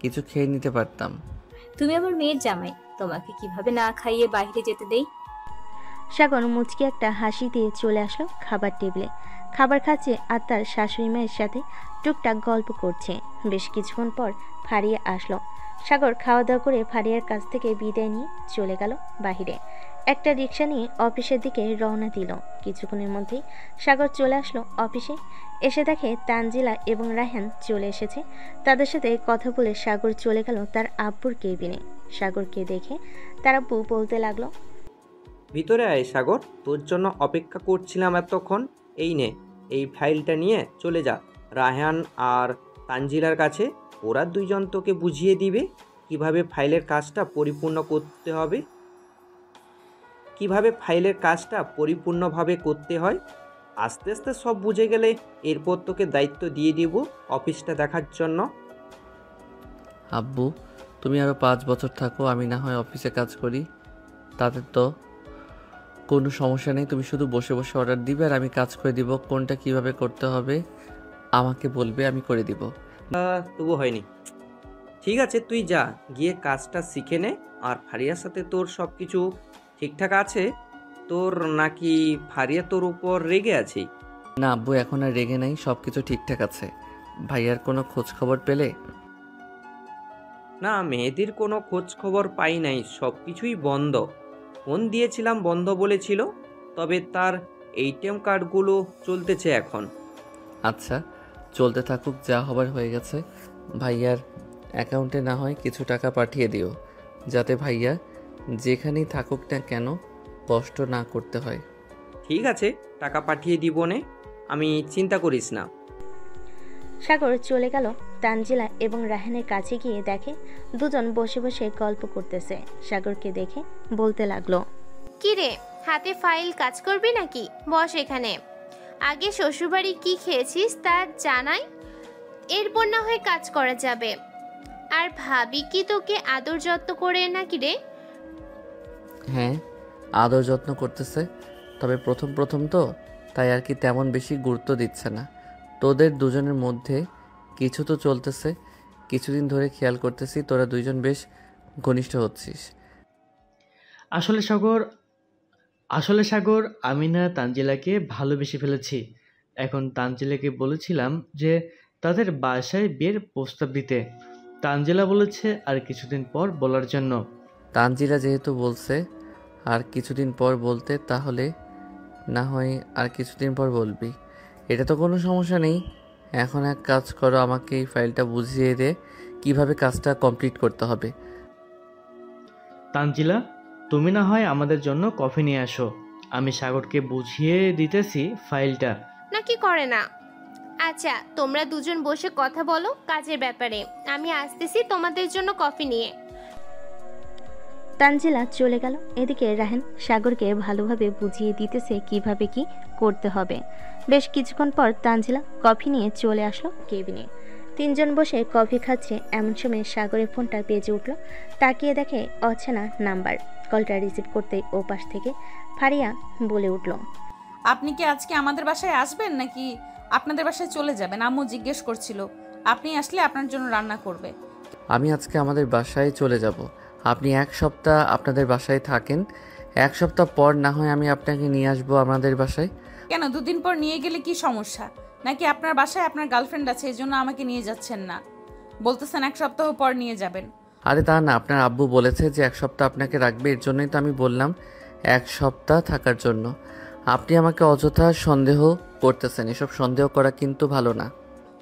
কিছু খেয়ে নিতে পারতাম। তুমি আমার মেয়ের জামাই, তোমাকে কিভাবে না খাইয়ে বাইরে যেতে দেই? সাগর মুচকি একটা হাসি দিয়ে চলে আসলো খাবার টেবিলে। খাবার খাচ্ছে আর তার শাশুড়ি মায়ের সাথে টুকটাক গল্প করছে। বেশ কিছুক্ষণ পর ফারিয়া আসলো। সাগর খাওয়া দাওয়া করে ফারিয়ার কাছ থেকে বিদায় নিয়ে চলে গেল বাহিরে। একটা রিক্সা নিয়ে অফিসের দিকে রওনা দিল। কিছুক্ষণের মধ্যেই সাগর চলে আসলো অফিসে। এসে দেখে তানজিলা এবং রায়হান চলে এসেছে। তাদের সাথে কথা বলে সাগর চলে গেল তার আব্বুর কেবিনে। সাগরকে দেখে তার আব্বু বলতে লাগলো, ভিতরে আয় সাগর, তোর জন্য অপেক্ষা করছিলাম এতক্ষণ। এই নে, এই ফাইলটা নিয়ে চলে যা রায়হান আর তানজিলার কাছে। ওরা 2 জন তোকে বুঝিয়ে দিবে কিভাবে ফাইলের কাজটা পরিপূর্ণভাবে করতে হয়। আস্তে আস্তে সব বুঝে গেলে এরপর তোকে দায়িত্ব দিয়ে দিব অফিসটা দেখার জন্য। আব্বু, তুমি আরও 5 বছর থাকো, আমি না হয় অফিসে কাজ করি, তাতে তো কোনো সমস্যা নেই। তুমি শুধু বসে বসে অর্ডার দিবে আর আমি কাজ করে দিব। কোনটা কিভাবে করতে হবে আমাকে বলবে, আমি করে দিব। তবু হয়নি। ঠিক আছে, তুই যা, গিয়ে কাজটা শিখে নে। আর ফারিয়ার সাথে তোর সব কিছু ঠিকঠাক আছে তোর, নাকি ফারিয়া তোর উপর রেগে আছে? না আব্বু, এখন আর রেগে নাই, সব কিছু ঠিকঠাক আছে। ভাইয়ার কোনো খোঁজ খবর পেলে? না, মেহেদির কোনো খোঁজ খবর পাই নাই, সব কিছুই বন্ধ। ফোন দিয়েছিলাম, বন্ধ বলেছিল, তবে তার ATM কার্ডগুলো চলতেছে এখন। আচ্ছা, চলতে থাকুক, যা হবার হয়ে গেছে। ভাইয়ার অ্যাকাউন্টে না হয় কিছু টাকা পাঠিয়ে দিও, যাতে ভাইয়া যেখানেই থাকুক না কেন কষ্ট না করতে হয়। ঠিক আছে, টাকা পাঠিয়ে দিব নে, আমি চিন্তা করিস না। সাগর চলে গেল তানজিলা এবং রায়হানের কাছে। গিয়ে দেখে 2 জন বসে বসে গল্প করতেছে। সাগরকে দেখে বলতে লাগলো, কি রে, হাতে ফাইল কাজ করবি নাকি? বস এখানে। আগে শ্বশুরবাড়ি কি খেয়েছিস তা জানাই, এরপর না হয় কাজ করা যাবে। আর ভাবি কি তোকে আদর যত্ন করে নাকি রে? হ্যাঁ, আদর যত্ন করতেছে, তবে প্রথম তো, তাই আর কি তেমন বেশি গুরুত্ব দিচ্ছে না। তোদের 2 জনের মধ্যে কিছু তো চলতেছে, কিছুদিন ধরে খেয়াল করতেছি তোরা 2 জন বেশ ঘনিষ্ঠ হচ্ছিস। আসলে সাগর, আমি না তানজিলাকে ভালোবেসে ফেলেছি। এখন তানজিলাকে বলেছিলাম যে তাদের বাসায় বিয়ের প্রস্তাব দিতে। তানজিলা বলেছে আর কিছুদিন পর বলার জন্য। তানজিলা যেহেতু বলছে আর কিছুদিন পর বলতে, তাহলে না হয় আর কিছুদিন পর বলবি, এটা তো কোনো সমস্যা নেই। এখন এক কাজ করো, আমাকে এই ফাইলটা বুঝিয়ে দে কিভাবে কাজটা কমপ্লিট করতে হবে। তানজিলা, তুমি না হয় আমাদের জন্য কফি নিয়ে আসো, আমি সাগরকে বুঝিয়ে দিতেছি ফাইলটা। নাকি করে না? আচ্ছা, তোমরা 2 জন বসে কথা বলো কাজের ব্যাপারে, আমি আসতেছি তোমাদের জন্য কফি নিয়ে। তানজিলা চলে গেল। এদিকে রায়হান সাগরকে ভালোভাবে বুঝিয়ে দিতেছে কিভাবে কি করতে হবে। বেশ কিছুক্ষণ পর তানজিলা কফি নিয়ে চলে আসলো কেবিনে। তিনজন বসে কফি খাচ্ছে এমন সময় সাগরের ফোনটা বেজে উঠল। তাকিয়ে দেখে অচেনা নাম্বার। কলটা রিসিভ করতেই ও পাশ থেকে ফারিয়া বলে উঠল, আপনি কি আজকে আমাদের বাসায় আসবেন নাকি আপনাদের বাসায় চলে যাবেন? আম্মু জিজ্ঞেস করছিল, আপনি আসলে আপনার জন্য রান্না করবে। আমি আজকে আমাদের বাসায় চলে যাব। আপনি এক সপ্তাহ আপনাদের বাসায় থাকেন, এক সপ্তাহ পর না হয় আমি আপনাকে নিয়ে আসবো আমাদের বাসায়। কেন, দুদিন পর নিয়ে গেলে কি সমস্যা? নাকি আপনার বাসায় আপনার গার্লফ্রেন্ড আছে এই জন্য আমাকে নিয়ে যাচ্ছেন না? বলতেছেন এক সপ্তাহ পর নিয়ে যাবেন। আরে তা না, আপনার আব্বু বলেছে যে এক সপ্তাহ আপনাকে রাখবে, এর জন্যই তো আমি বললাম এক সপ্তাহ থাকার জন্য। আপনি আমাকে অযথা সন্দেহ করতেছেন, এসব সন্দেহ করা কিন্তু ভালো না।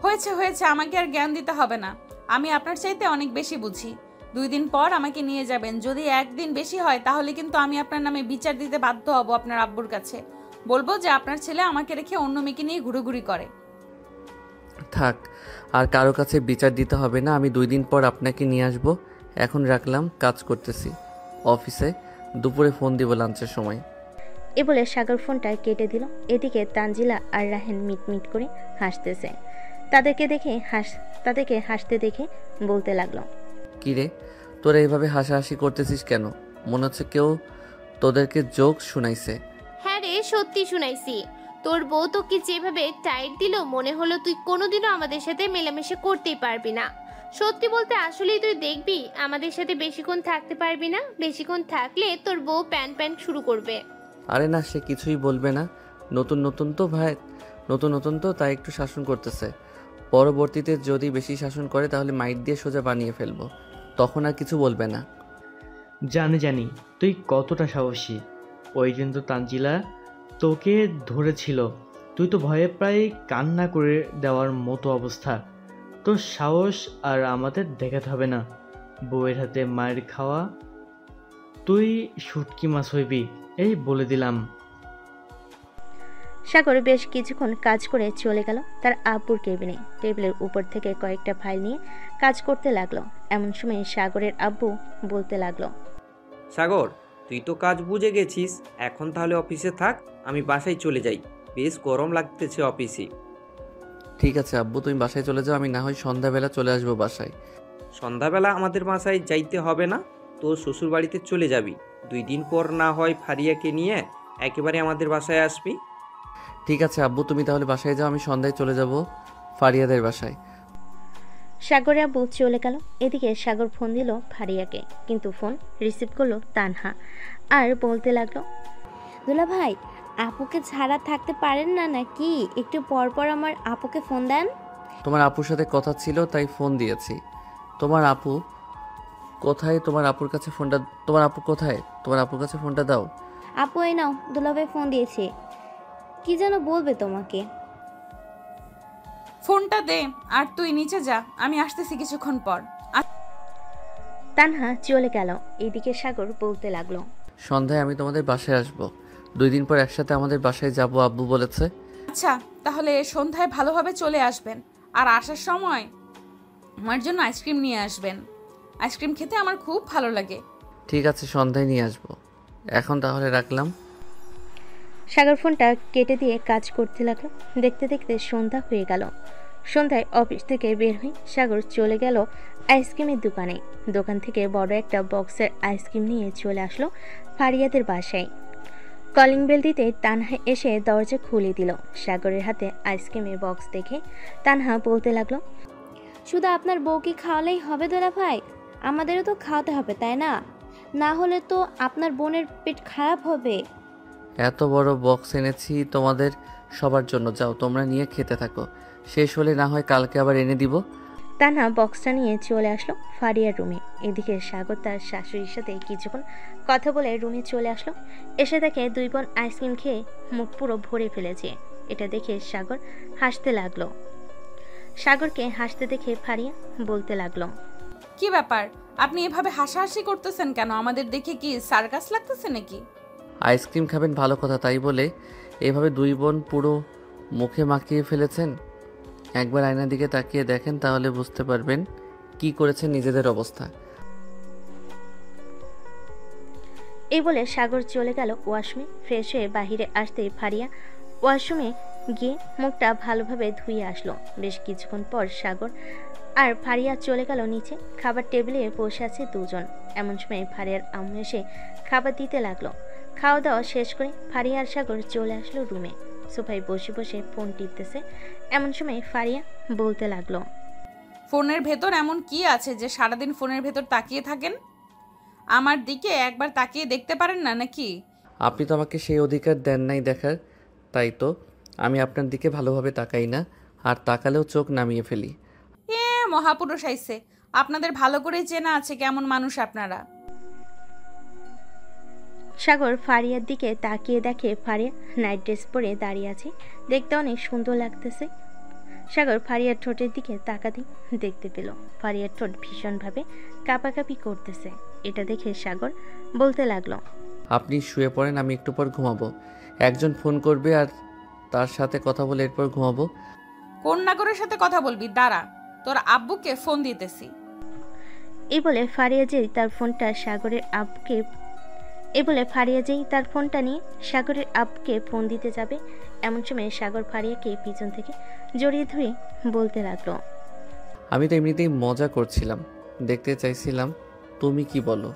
হয়েছে হয়েছে, আমাকে আর জ্ঞান দিতে হবে না। আমি আপনার চাইতে অনেক বেশি বুঝি। 2 দিন পর আমাকে নিয়ে যাবেন। যদি একদিন বেশি হয় তাহলে কিন্তু আমি আপনার নামে বিচার দিতে বাধ্য হব আপনার আব্বুর কাছে। বলবো যে আপনার ছেলে আমাকে রেখে অন্য মেয়েকে নিয়ে ঘুরোঘুরি করে। থাক, আর কারো কাছে বিচার দিতে হবে না। আমি 2 দিন পর আপনাকে নিয়ে আসব। এখন রাখলাম, কাজ করতেছি অফিসে, দুপুরে ফোন দিব লাঞ্চের সময়। এ বলে সাগর ফোনটা কেটে দিল। এদিকে তানজিলা আর রাহেন মিটমিট করে হাসতেছে। তাদেরকে হাসতে দেখে বলতে লাগলো, কিরে তোরা এইভাবে হাসাহাসি করতেছিস কেন? মনে হচ্ছে কেউ তোদেরকে জোক শুনাইছে। হ্যাঁ রে, সত্যি শুনাইছি। তোর বউ তোকে যেভাবে টাইট দিল মনে হলো তুই কোনোদিনও আমাদের সাথে মেলামেশা করতেই পারবি না। সত্যি বলতে আসলেই তুই দেখবি আমাদের সাথে বেশিক্ষণ থাকতে পারবি না। বেশিক্ষণ থাকলে তোর বউ প্যান শুরু করবে। আরে না, সে কিছুই বলবে না। নতুন নতুন তো তাই একটু শাসন করতেছে। পরবর্তীতে যদি বেশি শাসন করে তাহলে মাইট দিয়ে সোজা বানিয়ে ফেলবো, তখন আর কিছু বলবে না। জানি তুই কতটা সাহসী। ওই দিন তো তানজিলা তোকে ধরেছিল, তুই তো ভয়ে প্রায় কান্না করে দেওয়ার মতো অবস্থা। তোর সাহস আর আমাদের দেখাতে হবে না। বউয়ের হাতে মায়ের খাওয়া, তুই শুটকি মাছ হইবি, এই বলে দিলাম। সাগর বেশ কিছুক্ষণ কাজ করে চলে গেল তার আব্বুর কেবিনে। টেবিলের উপর থেকে কয়েকটা ফাইল নিয়ে কাজ করতে লাগলো। এমন সময় সাগরের আব্বু বলতে লাগলো, সাগর, তুই তো কাজ বুঝে গেছিস, এখন তাহলে অফিসে থাক, আমি বাসায় চলে যাই। বেশ গরম লাগতেছে অফিসে। ঠিক আছে আব্বু, তুমি বাসায় চলে যাও, আমি না হয় সন্ধ্যাবেলা চলে আসবো বাসায়। সন্ধ্যাবেলা আমাদের বাসায় যাইতে হবে না, তোর শ্বশুর বাড়িতে চলে যাবি। 2 দিন পর না হয় ফারিয়াকে নিয়ে একেবারে আমাদের বাসায় আসবি। ঠিক আছে আব্বু, তুমি তাহলে বাসায় যাও, আমি সন্ধ্যায় চলে যাব ফারিয়াদের বাসায়। সাগরের আব্বু চলে গেল। এদিকে সাগর ফোন দিল ফারিয়াকে, কিন্তু ফোন রিসিভ করলো তানহা আর বলতে লাগলো, দুলা ভাই, আপুকে ছাড়া থাকতে পারেন না নাকি? একটু পর পর আমার আপুকে ফোন দেন। তোমার আপুর সাথে কথা ছিল তাই ফোন দিয়েছি। তোমার আপু কোথায়? তোমার আপুর কাছে ফোনটা, তোমার আপু কোথায়? তোমার আপুর কাছে ফোনটা দাও। আপু এই নাও, দুলা ভাই ফোন দিয়েছে, কি যেন বলবে তোমাকে। ফোনটা দে আর তুই নিচে যা, আমি আসতেছি কিছুক্ষণ পর। তানহা চলে গেল। এইদিকে সাগর বলতে লাগলো, সন্ধ্যায় আমি তোমাদের বাসায় আসবো। 2 দিন পর একসাথে আমাদের বাসায় যাব, আব্বু বলেছে। আচ্ছা, তাহলে সন্ধ্যায় ভালোভাবে চলে আসবেন। আর আসার সময় আমার জন্য আইসক্রিম নিয়ে আসবেন। আইসক্রিম খেতে আমার খুব ভালো লাগে। ঠিক আছে, সন্ধ্যায় নিয়ে আসবো। এখন তাহলে রাখলাম। সাগর ফোনটা কেটে দিয়ে কাজ করতে লাগলো। দেখতে দেখতে সন্ধ্যা হয়ে গেল। সন্ধ্যায় অফিস থেকে বের হয়ে সাগর চলে গেল আইসক্রিমের দোকানে। দোকান থেকে বড় একটা বক্সের আইসক্রিম নিয়ে চলে আসলো ফারিয়াদের বাসায়। কলিং বেল দিতে তানহা এসে দরজা খুলে দিল। সাগরের হাতে আইসক্রিমের বক্স দেখে তানহা বলতে লাগলো, শুধু আপনার বউকে খাওয়ালেই হবে দুলা ভাই? আমাদেরও তো খাওয়াতে হবে, তাই না? না হলে তো আপনার বোনের পেট খারাপ হবে। এত বড় বক্স এনেছি তোমাদের সবার জন্য, যাও তোমরা নিয়ে খেতে থাকো। শেষ হলে না হয় কালকে আবার এনে দিব। তানহা বক্সটা নিয়ে চলে আসলো ফারিয়ার রুমে। এদিকে সাগর তার শাশুড়ির সাথে কিছুক্ষণ কথা বলে রুমে চলে আসলো। এসে দেখে 2 বোন আইসক্রিম খেয়ে মুখ পুরো ভরে ফেলেছে। এটা দেখে সাগর হাসতে লাগলো। সাগরকে হাসতে দেখে ফারিয়া বলতে লাগলো, কি ব্যাপার, আপনি এভাবে হাসাহাসি করতেছেন কেন? আমাদের দেখে কি সার্কাস লাগতেছে নাকি? আইসক্রিম খাবেন ভালো কথা, তাই বলে এভাবে 2 বোন পুরো মুখে মাখিয়ে ফেলেছেন। একবার আয়নার দিকে তাকিয়ে দেখেন, তাহলে বুঝতে পারবেন কি করেছেন নিজেদের অবস্থা। এই বলে সাগর চলে গেল ওয়াশরুমে। ফ্রেশ হয়ে বাহিরে আসতেই ফারিয়া ওয়াশরুমে গিয়ে মুখটা ভালোভাবে ধুয়ে আসলো। বেশ কিছুক্ষণ পর সাগর আর ফারিয়া চলে গেল নিচে। খাবার টেবিলে বসে আছে দুজন। এমন সময় ফারিয়ার আম্মু এসে খাবার দিতে লাগলো। খাওয়া দাওয়া শেষ করে ফারিয়া আর সাগর চলে আসলো রুমে। সোফায় বসে বসে ফোন টিপতেছে। এমন সময় ফারিয়া বলতে লাগলো, ফোনের ভেতর এমন কি আছে যে সারাদিন ফোনের ভেতর তাকিয়ে থাকেন? আমার দিকে একবার তাকিয়ে দেখতে পারেন না নাকি? আপনি তো আমাকে সেই অধিকার দেন নাই দেখার, তাই তো আমি আপনার দিকে ভালোভাবে তাকাই না, আর তাকালেও চোখ নামিয়ে ফেলি। মহাপুরুষ আইছে, আপনাদের ভালো করে চেনা আছে কেমন মানুষ আপনারা। সাগর ফারিয়ার দিকে তাকিয়ে দেখে ফারিয়া নাইট ড্রেস পরে দাঁড়িয়ে আছে। দেখতে অনেক সুন্দর লাগতেছে। সাগর ফারিয়ার ঠোঁটের দিকে তাকাতেই দেখতে পেল ফারিয়ার ঠোঁট ভীষণভাবে কাঁপাকাঁপি করতেছে। এটা দেখে সাগর বলতে লাগলো, আপনি শুয়ে পড়েন, আমি একটু পর ঘুমাবো। একজন ফোন করবে আর তার সাথে কথা বলে এরপর ঘুমাবো। কোন নাগরের সাথে কথা বলবি? দাঁড়া, তোর আব্বুকে ফোন দিতেছি। এই বলে ফারিয়া যেই তার ফোনটা নিয়ে সাগরের আব্বুকে ফোন দিতে যাবে, এমন সময় সাগর ফারিয়াকে পিছন থেকে জড়িয়ে ধরে বলতে লাগলো, আমি তো এমনিতেই মজা করছিলাম, দেখতে চাইছিলাম তুমি কি বলো,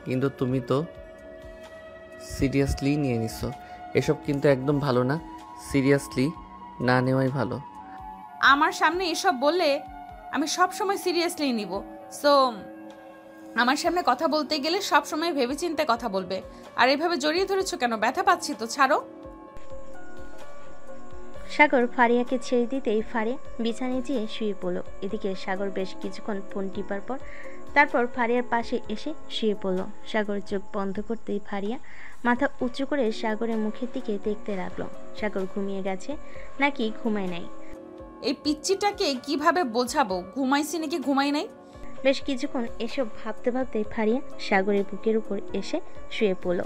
কিন্তু তুমি তো সিরিয়াসলি নিয়ে নিছো। এসব কিন্তু একদম ভালো না, সিরিয়াসলি না নেওয়াই ভালো। আমার সামনে এসব বললে আমি সব সময় সিরিয়াসলি নিব। সো আমার সামনে কথা বলতে গেলে সব সময় ভেবেচিন্তে কথা বলবে। আর এভাবে জড়িয়ে ধরেছো কেন? ব্যথা পাচ্ছি তো, ছাড়ো। সাগর ফারিয়াকে ছেড়ে দিতেই ফারিয়া বিছানায় যেয়ে শুয়ে পড়ল। এদিকে সাগর বেশ কিছুক্ষণ ফোন টিপার পর তারপর ফারিয়ার পাশে এসে শুয়ে পড়ল। সাগর চোখ বন্ধ করতেই ফারিয়া মাথা উঁচু করে সাগরের মুখের দিকে দেখতে লাগলো। সাগর ঘুমিয়ে গেছে নাকি ঘুমায় নাই, এই পিচ্চিটাকে কিভাবে বোঝাবো ঘুমাইছি নাকি ঘুমাই নাই? বেশ কিছুক্ষণ এসব ভাবতে ভাবতে ফারিয়া সাগরের বুকের উপর এসে শুয়ে পড়ল।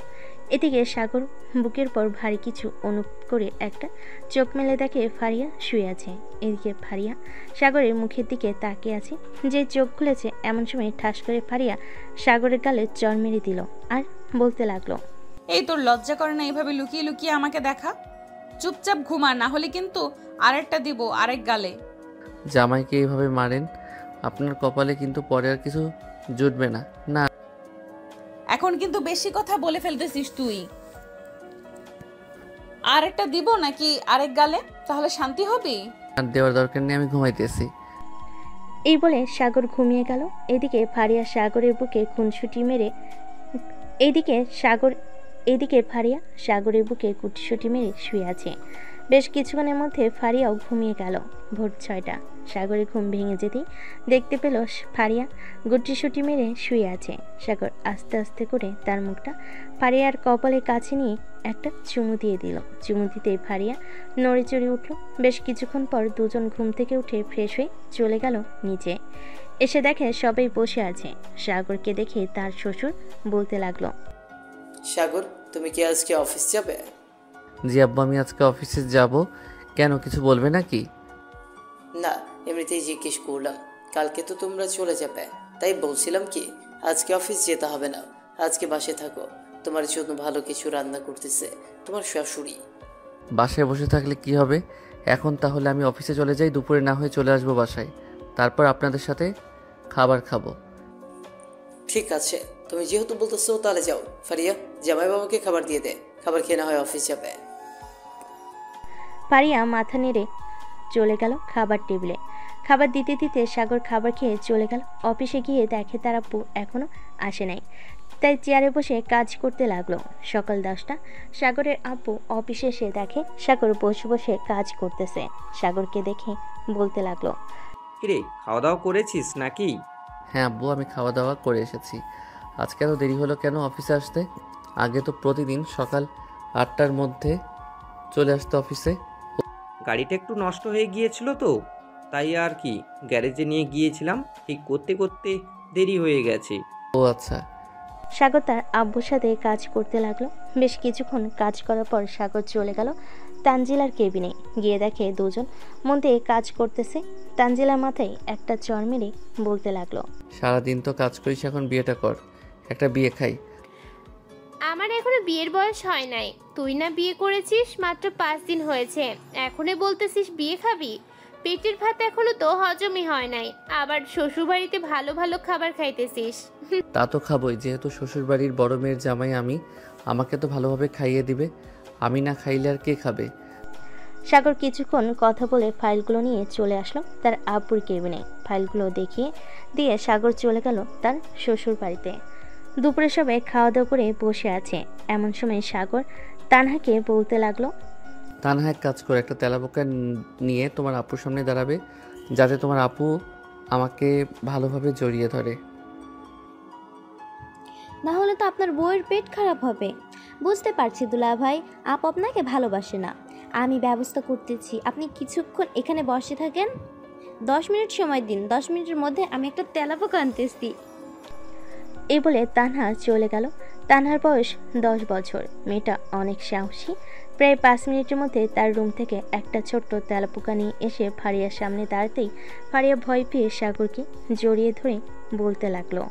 এদিকে সাগর বুকের পর ভারী কিছু অনুভব করে একটা চোখ মেলে দেখে ফারিয়া শুয়ে আছে। এদিকে ফারিয়া সাগরের মুখের দিকে তাকিয়ে আছে। যে চোখ খুলেছে এমন সময় ঠাস করে ফারিয়া সাগরের গালে চড় মেরে দিল আর বলতে লাগলো, এই তোর লজ্জা করে না এভাবে লুকিয়ে লুকিয়ে আমাকে দেখা? চুপচাপ ঘুমা, না হলে কিন্তু আরেকটা দিব আরেক গালে। জামাইকে এইভাবে মারেন, আপনার কপালে কিন্তু পরে আর কিছু জুটবে না। না, এখন কিন্তু বেশি কথা বলে ফেলতেছিস তুই। আরেকটা দিব নাকি আরেক গালে? তাহলে শান্তি হবে? আর দেওয়ার দরকার নেই, আমি ঘুমাইতেছি। এই বলে সাগর ঘুমিয়ে গেল। এদিকে ফারিয়া সাগরের বুকে খুনসুটি মেরে কুটসুটি মেরে শুয়ে আছে। বেশ কিছুক্ষণের মধ্যে ফারিয়াও ঘুমিয়ে গেল। ভোর 6টা। সাগরের ঘুম ভেঙে যেতেই দেখতে পেল ফারিয়া গুটিসুটি মেরে শুয়ে আছে। সাগর আস্তে আস্তে করে তার মুখটা ফারিয়ার কপালের কাছে নিয়ে একটা চুমু দিয়ে দিল। চুমু দিতেই ফারিয়া নড়ে চড়ে উঠল। বেশ কিছুক্ষণ পর দুজন ঘুম থেকে উঠে ফ্রেশ হয়ে চলে গেল নিচে। এসে দেখে সবাই বসে আছে। সাগরকে দেখে তার শ্বশুর বলতে লাগলো, সাগর, তুমি কি আজকে অফিস যাবে? জি আব্বু, আমি আজকে অফিসে যাব। কেন, কিছু বলবে নাকি? না, এমনিতেই জিজ্ঞেস করলাম। কালকে তো তোমরা চলে যাবে, তাই বলছিলাম কি আজকে অফিস যেতে হবে না, আজকে বাসে থাকো। তোমার জন্য ভালো কিছু রান্না করতেছে তোমার শাশুড়ি। বাসায় বসে থাকলে কি হবে? এখন তাহলে আমি অফিসে চলে যাই, দুপুরে না হয়ে চলে আসবো বাসায়, তারপর আপনাদের সাথে খাবার খাবো। ঠিক আছে, তুমি যেহেতু বলতেছো তাহলে যাও। ফারিয়া, জামাই বাবাকে খাবার দিয়ে দে, খাবার খেয়ে না হয় অফিস যাবে। ফারিয়া মাথা নেড়ে চলে গেল খাবার টেবিলে। খাবার দিতে দিতে সাগর খাবার খেয়ে চলে গেল। অফিসে গিয়ে দেখে তার আব্বু এখনো আসে নাই, তাই চেয়ারে বসে কাজ করতে লাগলো। সকাল 10টা। সাগরের আব্বু অফিসে এসে দেখে সাগর বসে বসে কাজ করতেছে। সাগরকে দেখে বলতে লাগলো, কিরে, খাওয়া দাওয়া করেছিস নাকি? হ্যাঁ আব্বু, আমি খাওয়া দাওয়া করে এসেছি। আজকে এত দেরি হলো কেন অফিসে আসতে? আগে তো প্রতিদিন সকাল 8টার মধ্যে চলে আসতে অফিসে। গাড়িটা একটু নষ্ট হয়ে গিয়েছিল তো, তাই আর কি গ্যারেজে নিয়ে গিয়েছিলাম, ঠিক করতে করতে দেরি হয়ে গেছে। ও আচ্ছা। সাগর তার আব্বুর সাথে কাজ করতে লাগলো। বেশ কিছুক্ষণ কাজ করার পর সাগর চলে গেল তানজিলার কেবিনে। গিয়ে দেখে দুজন মন দিয়ে কাজ করতেছে। তানজিলার মাথায় একটা চড় মেরে বলতে লাগলো, সারাদিন তো কাজ করিস, এখন বিয়েটা কর, একটা বিয়ে খাই। আমার এখনো বিয়ের বয়স হয় নাই, তুই না বিয়ে করেছিস মাত্র 5 দিন হয়েছে, এখনই বলতেছিস বিয়ে খাবি? পেটের ভাত এখনো তো হজমই হয় নাই, আবার শ্বশুরবাড়িতে ভালো ভালো খাবার খাইতেছিস। তা তো খাবোই, যেহেতু শ্বশুরবাড়ির বড় মেয়ের জামাই আমি, আমাকে তো ভালোভাবে খাইয়ে দিবে। আমি না খাইলে আর কে খাবে? সাগর কিছুক্ষণ কথা বলে ফাইলগুলো নিয়ে চলে আসলো তার আব্বুর কেবিনে। ফাইলগুলো দেখিয়ে দিয়ে সাগর চলে গেল তার শ্বশুর বাড়িতে। দুপুরে সবাই খাওয়া দাওয়া করে বসে আছে, এমন সময় সাগর তানহাকে বলতে লাগলো, তানহা এক কাজ করে, একটা তেলাপোকা নিয়ে তোমার আপুর সামনে দাঁড়াবে, যাতে তোমার আপু আমাকে ভালোভাবে জড়িয়ে ধরে। না হলে তো আপনার বউয়ের পেট খারাপ হবে। বুঝতে পারছি দুলা ভাই, আপু আপনাকে ভালোবাসে না। আমি ব্যবস্থা করতেছি, আপনি কিছুক্ষণ এখানে বসে থাকেন। 10 মিনিট সময় দিন, 10 মিনিটের মধ্যে আমি একটা তেলাপোকা আনতেছি। এই বলে তানহা চলে গেল। তানহার বয়স 10 বছর। মেয়েটা অনেক সাহসী। প্রায় 5 মিনিটের মধ্যে তার রুম থেকে একটা ছোট্ট তেলাপোকা নিয়ে এসে ফারিয়ার সামনে দাঁড়াতেই ফারিয়া ভয় পেয়ে সাগরকে জড়িয়ে ধরে বলতে লাগলো,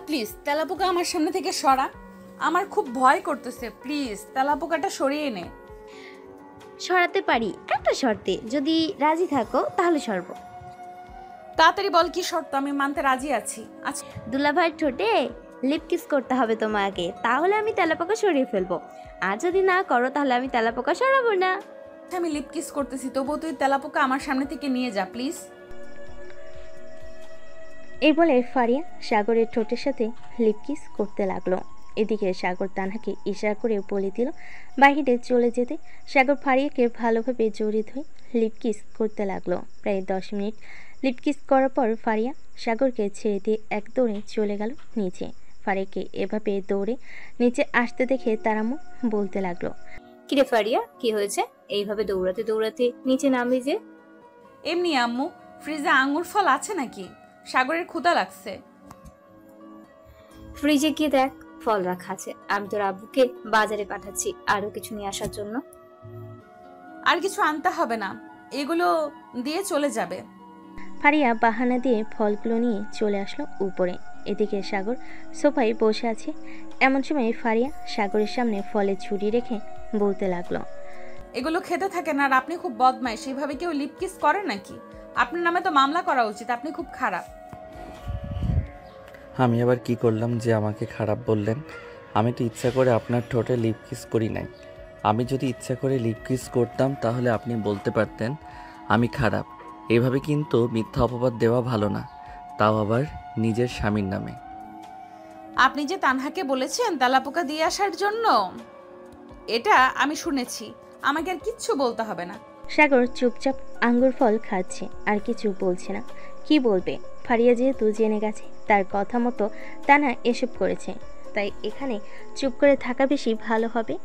প্লিজ তেলাপোকা আমার সামনে থেকে সরা, আমার খুব ভয় করতেছে, প্লিজ তেলাপোকাটা সরিয়ে নে। সরাতে পারি একটা শর্তে, যদি রাজি থাকো তাহলে সরব। তাড়াতাড়ি বল কি শর্ত, আমি মানতে রাজি আছি। আচ্ছা দুলা ভাই ঠোঁটে লিপ কিস করতে হবে তোমাকে, তাহলে আমি তেলাপোকা সরিয়ে ফেলবো। আর যদি না করো তাহলে আমি তেলাপোকা সরাবো না। আমি লিপ কিস করতেছি, তবুও তুই তেলাপোকা আমার সামনে থেকে নিয়ে যা প্লিজ। এই বলে ফারিয়া সাগরের ঠোঁটের সাথে লিপ কিস করতে লাগলো। এদিকে সাগর তানহাকে ইশারা করে বলে দিল বাহিরে চলে যেতে। সাগর ফারিয়াকে ভালোভাবে জড়িয়ে ধরে লিপ কিস করতে লাগলো। প্রায় 10 মিনিট লিপ কিস করার পর ফারিয়া সাগরকে ছেড়ে দিয়ে এক দৌড়ে চলে গেল নিচে। ফারিয়াকে এভাবে দৌড়ে নিচে আসতে দেখে তার আম্মু বলতে লাগলো, কিরে ফারিয়া, কি হয়েছে? এইভাবে দৌড়াতে দৌড়াতে নিচে নামলি যে? এমনি আম্মু, ফ্রিজে আঙ্গুর ফল আছে নাকি? সাগরের ক্ষুধা লাগছে। ফ্রিজে গিয়ে দেখ ফল রাখা আছে, আমি তোর আব্বুকে বাজারে পাঠাচ্ছি আরো কিছু নিয়ে আসার জন্য। আর কিছু আনতে হবে না, এগুলো দিয়ে চলে যাবে। ফারিয়া বাহানা দিয়ে ফলগুলো নিয়ে চলে আসলো উপরে। এদিকে সাগর সোফায় বসে আছে। এমন সময় ফারিয়া সাগরের সামনে ফলের ঝুড়ি রেখে বলতে লাগলো, এগুলো খেতে থাকেন আর আপনি খুব বদমাইশ। এইভাবে কেউ লিপ কিস করে নাকি? আপনার নামে তো মামলা করা উচিত, আপনি খুব খারাপ। আমি আবার কি করলাম যে আমাকে খারাপ বললেন? আমি তো ইচ্ছা করে আপনার ঠোঁটে লিপ কিস করি নাই। আমি যদি ইচ্ছা করে লিপ কিস করতাম তাহলে আপনি বলতে পারতেন আমি খারাপ। এভাবে কিন্তু মিথ্যা অপবাদ দেওয়া ভালো না, তাও আবার নিজের স্বামীর নামে। আপনি যে তানহাকে বলেছেন তেলাপোকা দিয়ে আসার জন্য, এটা আমি শুনেছি, আমাকে আর কিচ্ছু বলতে হবে না। সাগর চুপচাপ আঙ্গুর ফল খাচ্ছে, আর কিছু বলছে না। কি বলবে? ফারিয়া যেহেতু জেনে গেছে তার কথা মতো তানহা এসব করেছে, তাই এখানে চুপ করে থাকা বেশি ভালো হবে।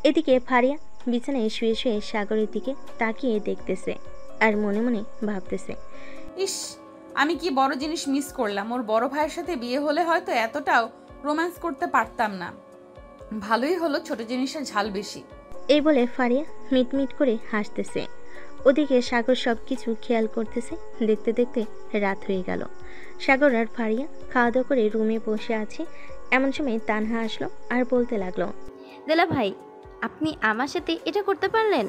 এদিকে ফারিয়া বিছানায় শুয়ে শুয়ে সাগরের দিকে তাকিয়ে দেখতেছে আর মনে মনে ভাবতেছে, ইস, আমি কি বড় জিনিস মিস করলাম। ওর বড় ভাইয়ের সাথে বিয়ে হলে হয়তো এতটাও রোম্যান্স করতে পারতাম না। ভালোই হলো ছোট জিনিসের ঝাল বেশি। এই বলে ফারিয়া মিটমিট করে হাসতেছে। ওদিকে সাগর সব কিছু খেয়াল করতেছে। দেখতে দেখতে রাত হয়ে গেল। সাগর আর ফারিয়া খাওয়া দাওয়া করে রুমে বসে আছে। এমন সময় তানহা আসলো আর বলতে লাগলো, দুলা ভাই, আপনি আমার সাথে এটা করতে পারলেন?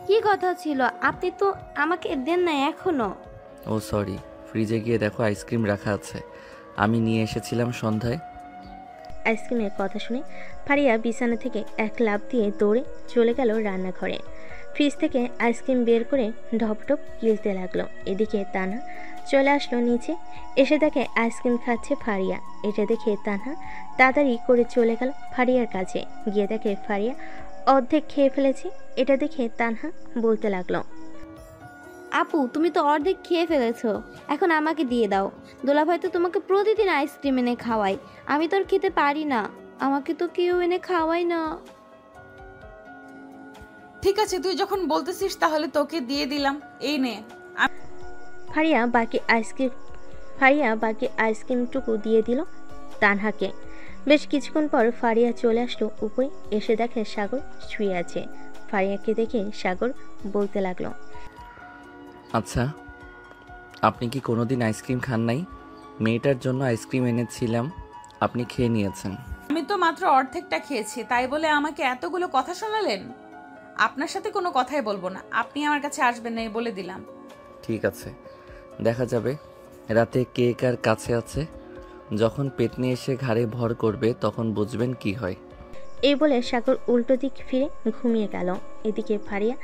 কি কথা ছিল, আপনি তো আমাকে দেন না এখনো। ও সরি, ফ্রিজে গিয়ে দেখো আইসক্রিম রাখা আছে, আমি নিয়ে এসেছিলাম সন্ধ্যায়। আইসক্রিমের কথা শুনে ফারিয়া বিছানা থেকে এক লাফ দিয়ে দৌড়ে চলে গেল রান্নাঘরে। ফ্রিজ থেকে আইসক্রিম বের করে ঢপ ঢপ গিলতে লাগলো। এদিকে তানহা চলে আসলো নিচে, এসে দেখে আইসক্রিম খাচ্ছে ফারিয়া। এটা দেখে তানহা তাড়াতাড়ি করে চলে গেল ফারিয়ার কাছে। গিয়ে দেখে ফারিয়া অর্ধেক খেয়ে ফেলেছে। এটা দেখে তানহা বলতে লাগলো, আপু, তুমি তো অর্ধেক খেয়ে ফেলেছো, এখন আমাকে দিয়ে দাও। দোলাভাই তো তোমাকে প্রতিদিন আইসক্রিম এনে খাওয়াই, আমি তো আর খেতে পারি না, আমাকে তো কেউ এনে খাওয়াই না। ঠিক আছে, তুই যখন বলতেছিস তাহলে তোকে দিয়ে দিলাম, এই নে। ফারিয়া বাকি আইসক্রিমটুকু দিয়ে দিল তানহাকে। বেশ কিছুক্ষণ পর ফারিয়া চলে আসলো উপরে। এসে দেখে সাগর শুয়ে আছে। ফারিয়াকে দেখে সাগর বলতে লাগলো, আচ্ছা, আপনি কি কোনোদিন আইসক্রিম খান নাই? মেয়েটার জন্য আইসক্রিম এনেছিলাম, আপনি খেয়ে নিয়েছেন। আমি তো মাত্র অর্ধেকটা খেয়েছি, তাই বলে আমাকে এতগুলো কথা শোনালেন? আপনার সাথে কোনো কথাই বলবো না, আপনি আমার কাছে আসবেন না, এই বলে দিলাম। ঠিক আছে, দেখা যাবে রাতে কে কার কাছে আছে। যখন পেতনি এসে ঘাড়ে ভর করবে তখন বুঝবেন কি হয়। এই বলে সাগর উল্টো দিক ফিরে ঘুমিয়ে গেল। এদিকে ফারিয়া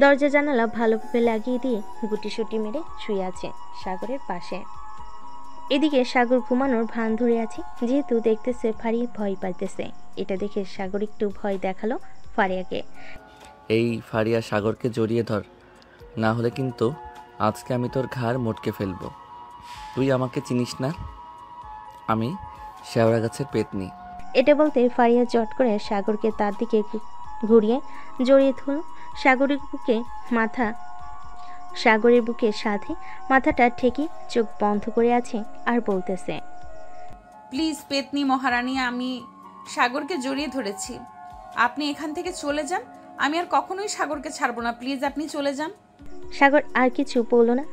দরজা জানালা ভালোভাবে লাগিয়ে দিয়ে গুটিসুটি মেরে শুয়ে আছে সাগরের পাশে। এদিকে সাগর ঘুমানোর ভান ধরে আছে, যেহেতু দেখতেছে ফারিয়া ভয় পাইতেছে। এটা দেখে সাগর একটু ভয় দেখালো ফারিয়াকে। এই ফারিয়া, সাগরকে জড়িয়ে ধর, না হলে কিন্তু আজকে আমি তোর ঘাড় মোটকে ফেলবো। তুই আমাকে চিনিস না, আমি শেওড়া গাছের পেতনি। এটা বলতে ফারিয়া চট করে সাগরকে তার দিকে ঘুরিয়ে জড়িয়ে ধরল। সাগরের বুকের সাথে মাথাটা ঠেকি চোখ বন্ধ করে আছে আর বলতেছে, প্লিজ পেতনি মহারানী, আমি সাগরকে জড়িয়ে ধরেছি, আপনি এখান থেকে চলে যান। আমি আর কখনোই সাগরকে ছাড়বো না, প্লিজ আপনি চলে যান। সাগর আর কিছু বলল না।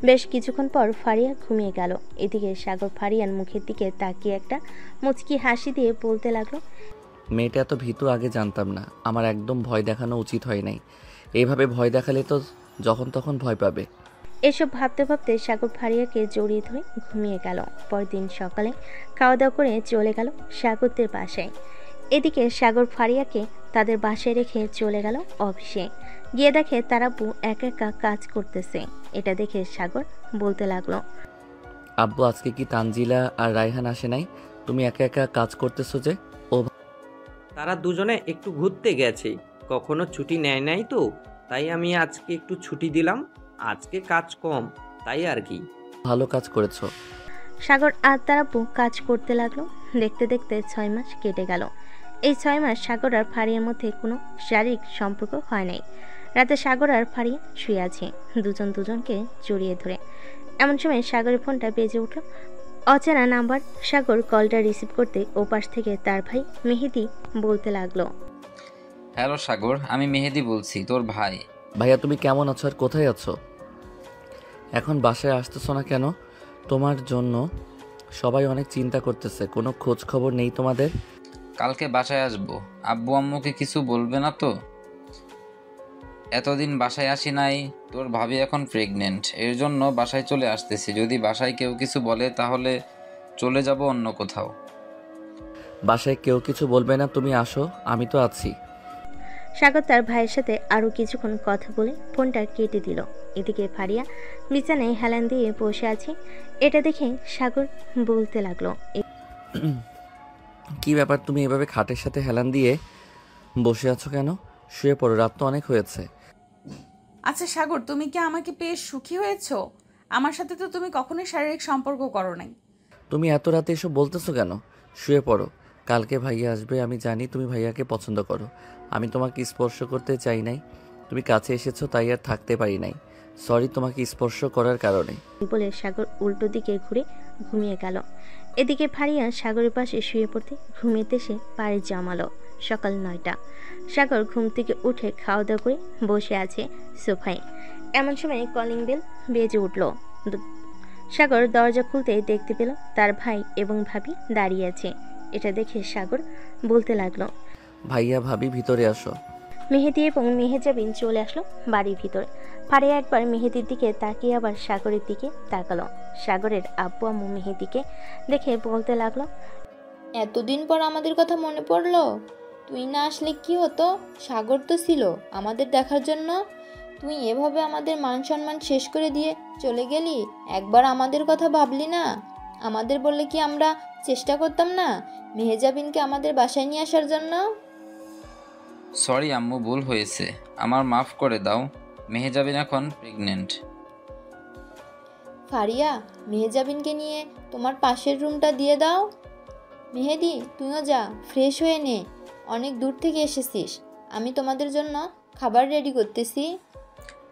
বেশ কিছুক্ষণ পর ফারিয়া ঘুমিয়ে গেল। এদিকে সাগর ফারিয়ার মুখের দিকে তাকিয়ে একটা মুচকি হাসি দিয়ে বলতে লাগলো, মেয়েটা এত ভীতু আগে জানতাম না। আমার একদম ভয় দেখানো উচিত হয় নাই। এইভাবে ভয় দেখালে তো যখন তখন ভয় পাবে। এসব ভাবতে ভাবতে সাগর ফারিয়াকে জড়িয়ে ধরে ঘুমিয়ে গেল। পরদিন সকালে খাওয়া দাওয়া করে চলে গেল সাগরদের বাসায়। এদিকে সাগর ফারিয়াকে তাদের বাসায় রেখে চলে গেল অফিসে। গিয়ে দেখে তার আব্বু একা একা কাজ করতেছে। এটা দেখে সাগর বলতে লাগলো, আব্বু, আজকে কি তানজিলা আর রায়হান আসে নাই? তুমি একা একা কাজ করতেছো যে? ও, তারা দুজনে একটু ঘুরতে গেছে, কখনো ছুটি নেয় নাই তো, তাই আমি আজকে একটু ছুটি দিলাম। আজকে কাজ কম, তাই আর কি। ভালো কাজ করেছো। সাগর আর তার আব্বু কাজ করতে লাগলো। দেখতে দেখতে 6 মাস কেটে গেল। এই 6 মাস সাগর আর ফারিয়ার মধ্যে কোনো শারীরিক সম্পর্ক হয় নাই। রাতে সাগর আর ফারিয়া শুয়ে আছে দুজন দুজনকে জড়িয়ে ধরে। এমন সময় সাগরের ফোনটা বেজে উঠল। অচেনা নাম্বার। সাগর কলটা রিসিভ করতে ওপাশ থেকে তার ভাই মেহেদি বলতে লাগলো, হ্যালো সাগর, আমি মেহেদি বলছি, তোর ভাই। ভাইয়া, তুমি কেমন আছো আর কোথায় আছো? এখন বাসায় আসতেছো না কেন? তোমার জন্য সবাই অনেক চিন্তা করতেছে, কোনো খোঁজ খবর নেই তোমাদের? কালকে বাসায় আসবো। আব্বু আম্মুকে কিছু বলবে না তো? এতদিন বাসায় আসি নাই, তোর ভাবি এখন প্রেগনেন্ট, এর জন্য বাসায় চলে আসতেছি। যদি বাসায় কেউ কিছু বলে তাহলে চলে যাব অন্য কোথাও। বাসায় কেউ কিছু বলবে না, তুমি আসো, আমি তো আছি। সাগর তার ভাইয়ের সাথে আরো কিছুক্ষণ কথা বলে ফোনটা কেটে দিল। এদিকে ফারিয়া বিছানায় হেলান দিয়ে বসে আছে। এটা দেখে সাগর বলতে লাগলো, কি ব্যাপার, তুমি এভাবে খাটের সাথে হেলান দিয়ে বসে আছো কেন? শুয়ে পড়ো, রাত তো অনেক হয়েছে। আচ্ছা সাগর, তুমি কি আমাকে পেয়ে সুখী হয়েছো? আমার সাথে তো তুমি কখনোই শারীরিক সম্পর্ক করো নাই। তুমি এত রাতে এসব বলতেছো কেন? শুয়ে পড়ো, কালকে ভাইয়া আসবে। আমি জানি তুমি ভাইয়াকে পছন্দ করো। আমি তোমাকে স্পর্শ করতে চাই নাই, তুমি কাছে এসেছো তাই আর থাকতে পারি নাই। সরি তোমাকে স্পর্শ করার কারণে। বলে সাগর উল্টো দিকে ঘুরে ঘুমিয়ে গেল। এদিকে ফারিয়া সাগরের পাশে শুয়ে পড়তে ঘুমিয়েতে সে পায়ে জমালো। সকাল 9টা। সাগর ঘুম থেকে উঠে খাওয়া দাওয়া করে বসে আছে সোফায়। এমন সময় কলিং বেল বেজে উঠল। সাগর দরজা খুলতে দেখতে পেল তার ভাই এবং ভাবি দাঁড়িয়ে আছে। এটা দেখে সাগর বলতে লাগলো, ভাইয়া ভাবি ভিতরে আসো। মেহেদি এবং মেহেজাবিন চলে আসলো বাড়ির ভিতরে। ফারিয়া একবার মেহেদির দিকে তাকিয়ে আবার সাগরের দিকে তাকালো। সাগরের আব্বু আম্মু মেহেদিকে দেখে বলতে লাগলো, এতদিন পর আমাদের কথা মনে পড়লো? তুই না আসলে কি হতো? সাগর তো ছিল আমাদের দেখার জন্য। তুই এভাবে আমাদের মান সম্মান শেষ করে দিয়ে চলে গেলি। একবার আমাদের কথা ভাবলি না? আমাদের বললে কি আমরা চেষ্টা করতাম না মেহেজাবিনকে আমাদের বাসায় নিয়ে আসার জন্য? সরি আম্মু, ভুল হয়েছে, আমার মাফ করে দাও। মেহেজাবিন এখন প্রেগনেন্ট। ফারিয়া, মেহেজাবিনকে নিয়ে তোমার পাশের রুমটা দিয়ে দাও। মেহেদি, তুইও যা, ফ্রেশ হয়ে নে, অনেক দূর থেকে এসেছিস। আমি তোমাদের জন্য খাবার রেডি করতেছি।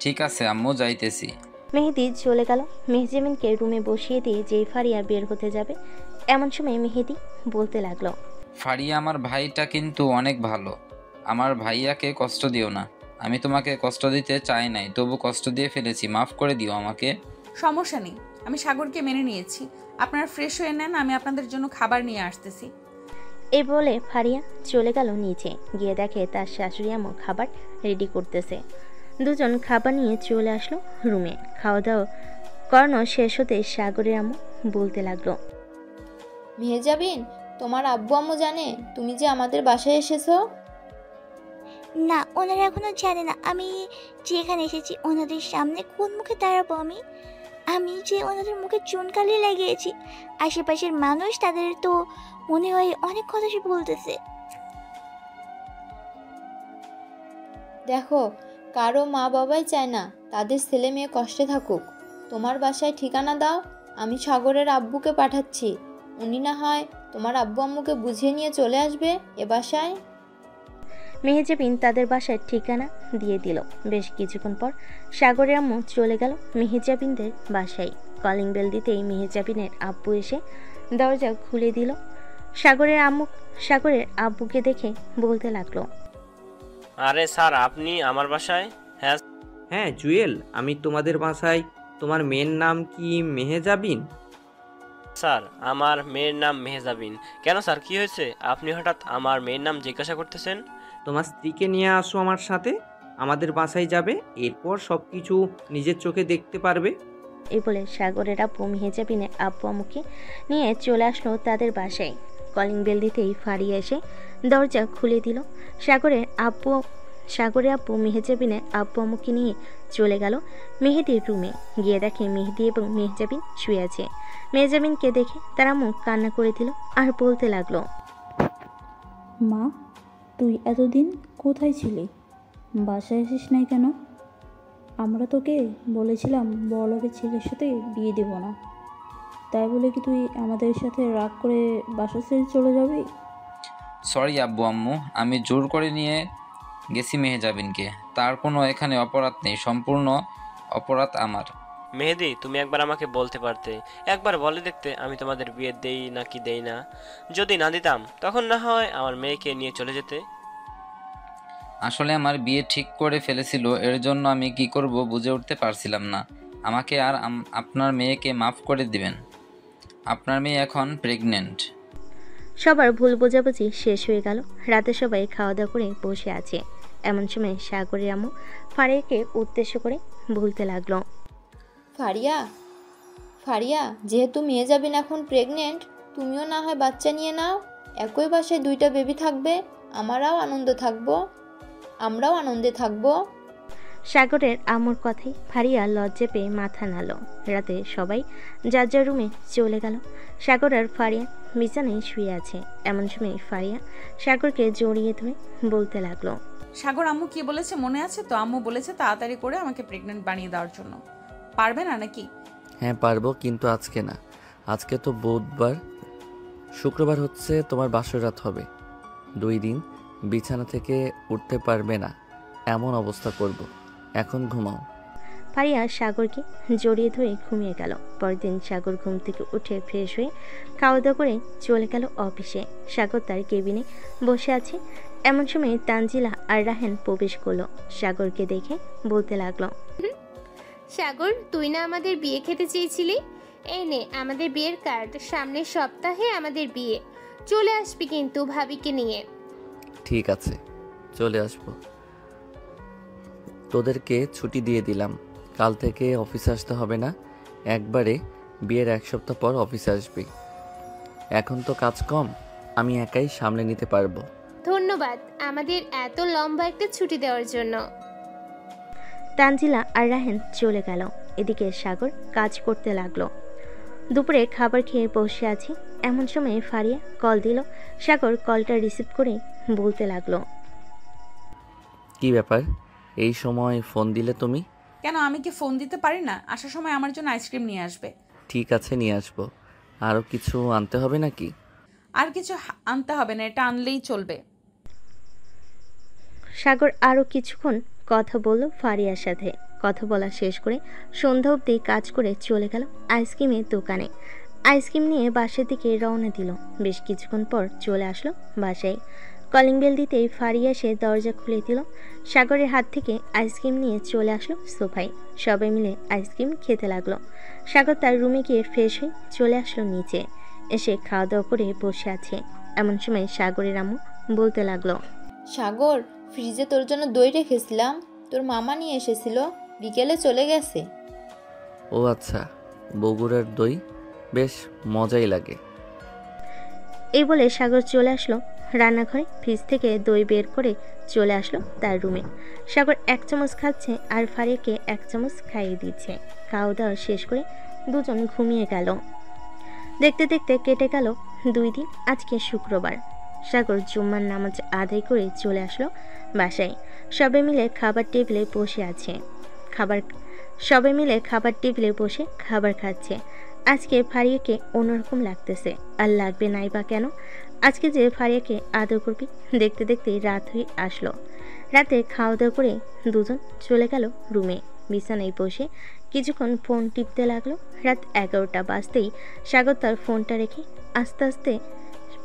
ঠিক আছে আম্মু, যাইতেছি। মেহেদি চলে গেল। মেহজাবিনকে রুমে বসিয়ে দিয়ে যেই ফারিয়া বের হতে যাবে এমন সময় মেহেদি বলতে লাগলো, ফারিয়া, আমার ভাইটা কিন্তু অনেক ভালো। আমার ভাইয়াকে কষ্ট দিও না। আমি তোমাকে কষ্ট দিতে চাই নাই, তবু কষ্ট দিয়ে ফেলেছি, মাফ করে দিও আমাকে। সমস্যা নেই, আমি সাগরকে মেনে নিয়েছি। আপনারা ফ্রেশ হয়ে নেন, আমি আপনাদের জন্য খাবার নিয়ে আসতেছি। এই বলে ফারিয়া চলে গেল নিচে, গিয়ে দেখে তার শাশুড়ি আম্মু খাবার রেডি করতেছে। দুজন খাবার নিয়ে চলে আসলো রুমে। খাওয়া দাওয়া করানো শেষ হতে সাগরের আম্মু বলতে লাগলো, মেহজাবিন, তোমার আব্বু আম্মু জানে তুমি যে আমাদের বাসায় এসেছো? না, ওনারা এখনো জানে না আমি যে এখানে এসেছি। ওনাদের সামনে কোন মুখে দাঁড়াবো আমি? আমি যে ওনাদের মুখে চুনকালি লাগিয়েছি, আশেপাশের মানুষ তাদের তো মনে হয় অনেক কথা সে বলতেছে। দেখো, কারো মা বাবাই চায় না তাদের ছেলে মেয়ে কষ্টে থাকুক। তোমার বাসায় ঠিকানা দাও, আমি সাগরের আব্বুকে পাঠাচ্ছি। উনি না হয় তোমার আব্বু আম্মুকে বুঝিয়ে নিয়ে চলে আসবে এ বাসায়। মেহেজাবিন তাদের বাসার ঠিকানা দিয়ে দিল। বেশ কিছুক্ষণ পর সাগরের আম্মু চলে গেল মেহেজাবিনদের বাসায়। কলিং বেল দিতেই মেহেজাবিনের আব্বু এসে দরজা খুলে দিল। সাগরের আব্বুকে দেখে বলতে লাগলো, আরে স্যার, আপনি আমার বাসায়? হ্যাঁ জুয়েল, আমি তোমাদের বাসায়। তোমার মেয়ের নাম কি মেহেজাবিন? স্যার, আমার মেয়ের নাম মেহজাবিন। কেন স্যার, কি হয়েছে? আপনি হঠাৎ আমার মেয়ের নাম জিজ্ঞাসা করতেছেন? তোমার স্ত্রীকে নিয়ে আসো আমার সাথে, আমাদের বাসায় যাবে, এরপর সব কিছু নিজের চোখে দেখতে পারবে। এই বলে সাগরের আব্বু মেহেজাবিনের আব্বু আম্মুকে নিয়ে চলে আসলো তাদের বাসায়। কলিং বেল দিতেই ফারিয়া এসে দরজা খুলে দিল। সাগরের আব্বু মেহেজাবিনের আব্বু আম্মুকে নিয়ে চলে গেল মেহেদির রুমে। গিয়ে দেখে মেহেদি এবং মেহজাবিন শুয়ে আছে। মেহজাবিনকে দেখে তার আম্মু কান্না করে দিল আর বলতে লাগলো, মা, তুই এতদিন কোথায় ছিলি? বাসায় আসিস নাই কেন? আমরা তোকে বলেছিলাম বড়লোকের ছেলের সাথে বিয়ে দেব না, তাই বলে কি তুই আমাদের সাথে রাগ করে বাসা ছেড়ে চলে যাবি? সরি আব্বু আম্মু, আমি জোর করে নিয়ে গেছি মেহজাবিনকে। তার কোনো এখানে অপরাধ নেই, সম্পূর্ণ অপরাধ আমার। মেহেদি, তুমি একবার আমাকে বলতে পারতে, একবার বলে দেখতে আমি তোমাদের বিয়ে দেই নাকি দেই না। যদি না দিতাম তখন না হয় আমার মেয়েকে নিয়ে চলে যেতে। আসলে আমার বিয়ে ঠিক করে ফেলেছিল, এর জন্য আমি কি করব বুঝে উঠতে পারছিলাম না। আমাকে আর আপনার মেয়েকে মাফ করে দিবেন। আপনার মেয়ে এখন প্রেগনেন্ট। সবার ভুল বোঝাবুঝি শেষ হয়ে গেল। রাতে সবাই খাওয়া দাওয়া করে বসে আছে। এমন সময় সাগরের আম্মু ফারিয়াকে উদ্দেশ্য করে বলতে লাগলো, ফারিয়া, যেহেতু মেহজাবিন এখন প্রেগনেন্ট, তুমিও না হয় বাচ্চা নিয়ে নাও। একই বাসায় দুইটা বেবি থাকবে, আমরাও আনন্দে থাকবো। সাগরের আম্মুর কথাই ফারিয়া লজ্জা পেয়ে মাথা নাড়ল। রাতে সবাই যার যার রুমে চলে গেল। সাগর আর ফারিয়া বিছানায় শুয়ে আছে। এমন সময় ফারিয়া সাগরকে জড়িয়ে ধরে বলতে লাগলো, সাগর আম্মু কি বলেছে মনে আছে তো? আম্মু বলেছে তাড়াতাড়ি করে আমাকে প্রেগনেন্ট বানিয়ে দেওয়ার জন্য। পারবে না নাকি? হ্যাঁ পারবো, কিন্তু আজকে না। আজকে তো বুধবার, শুক্রবার হচ্ছে তোমার বাসর রাত হবে। 2 দিন বিছানা থেকে উঠতে পারবে না, এমন অবস্থা করব। এখন ঘুমাও। ফারিয়া সাগরকে জড়িয়ে ধরে ঘুমিয়ে গেল। পরদিন সাগর ঘুম থেকে উঠে ফ্রেশ হয়ে খাওয়া দাওয়া করে চলে গেল অফিসে। সাগর তার কেবিনে বসে আছে। এমন সময় তানজিলা আর রাহেন প্রবেশ করলো। সাগরকে দেখে বলতে লাগলো, সাগর, তুই না আমাদের বিয়ে খেতে চেয়েছিলি? এই নে আমাদের বিয়ের কার্ড। সামনের সপ্তাহে আমাদের বিয়ে। চলে আসবি কিন্তু ভাবিকে নিয়ে। ঠিক আছে, চলে আসবো। তোদেরকে ছুটি দিয়ে দিলাম, কাল থেকে অফিসে আসতে হবে না। একবারে বিয়ের 1 সপ্তাহ পর অফিসে আসবি। এখন তো কাজ কম, আমি একাই সামলে নিতে পারবো। ধন্যবাদ আমাদের এত লম্বা একটা ছুটি দেওয়ার জন্য। তানজিলা আর রাহেন চলে গেল। এদিকে সাগর কাজ করতে লাগলো। দুপুরে খাবার খেয়ে বসে আছে। এমন সময় ফারিয়া কল দিল। সাগর কলটা রিসিভ করে বলতে লাগলো, কি ব্যাপার, এই সময় ফোন দিলে তুমি? কেন, আমি কি ফোন দিতে পারি না? আসার সময় আমার জন্য আইসক্রিম নিয়ে আসবে। ঠিক আছে, নিয়ে আসবো। আরও কিছু আনতে হবে নাকি? আর কিছু আনতে হবে না, এটা আনলেই চলবে। সাগর আরও কিছুক্ষণ কথা বলল ফারিয়ার সাথে। কথা বলা শেষ করে সন্ধ্যা অবধি কাজ করে চলে গেল আইসক্রিমের দোকানে। আইসক্রিম নিয়ে বাসার দিকে রওনা দিল। বেশ কিছুক্ষণ পর চলে আসলো বাসায়। কলিং বেল দিতেই ফারিয়া এসে দরজা খুলে দিল। সাগরের হাত থেকে আইসক্রিম নিয়ে চলে আসলো সোফায়। সবাই মিলে আইসক্রিম খেতে লাগলো। সাগর তার রুমে গিয়ে ফ্রেশ হয়ে চলে আসলো নিচে। এসে খাওয়া দাওয়া করে বসে আছে। এমন সময় সাগরের আম্মু বলতে লাগলো, সাগর, ফ্রিজে তোর জন্য দই রেখেছিলাম, তোর মামা নিয়ে এসেছিল, বিকেলে চলে গেছে। ও আচ্ছা, বগুড়ার দই বেশ মজাই লাগে। এই বলে সাগর চলে আসলো রান্নাঘরে। ফ্রিজ থেকে দই বের করে চলে আসলো তার রুমে। সাগর 1 চামচ খাচ্ছে আর ফারিয়াকে 1 চামচ খাইয়ে দিচ্ছে। খাওয়া দাওয়া শেষ করে দুজন ঘুমিয়ে গেল। দেখতে দেখতে কেটে গেল 2 দিন। আজকে শুক্রবার। সাগর জুম্মার নামাজ আদায় করে চলে আসলো বাসায়। সবাই মিলে খাবার টেবিলে বসে খাবার খাচ্ছে। আজকে ফারিয়াকে অন্যরকম লাগতেছে। আর লাগবে নাই বা কেন? আজকে যে ফারিয়াকে আদর করবি। দেখতে দেখতে রাত হয়ে আসলো। রাতে খাওয়া দাওয়া করে দুজন চলে গেল রুমে। বিছানায় বসে কিছুক্ষণ ফোন টিপতে লাগলো। রাত 11টা বাজতেই সাগর তার ফোনটা রেখে আস্তে আস্তে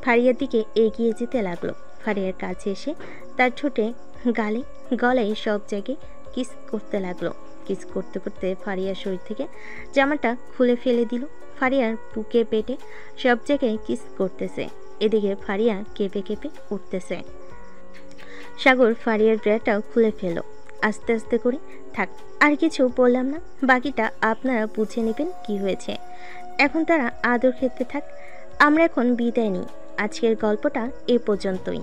ফারিয়ার দিকে এগিয়ে যেতে লাগলো। ফারিয়ার কাছে এসে তার ঠোঁটে গলায় সব জায়গায় কিস করতে লাগলো। কিস করতে করতে ফারিয়ার শরীর থেকে জামাটা খুলে ফেলে দিল। ফারিয়ার বুকে পেটে সব জায়গায় কিস করতেছে। এদিকে ফারিয়া কেঁপে কেঁপে উঠতেছে। সাগর ফারিয়ার ড্রেসটাও খুলে ফেলো আস্তে আস্তে করে। থাক, আর কিছু বললাম না, বাকিটা আপনারা বুঝে নেবেন কি হয়েছে। এখন তারা আদর খেতে থাক। আমরা এখন বিদায় নিই। আজকের গল্পটা এ পর্যন্তই।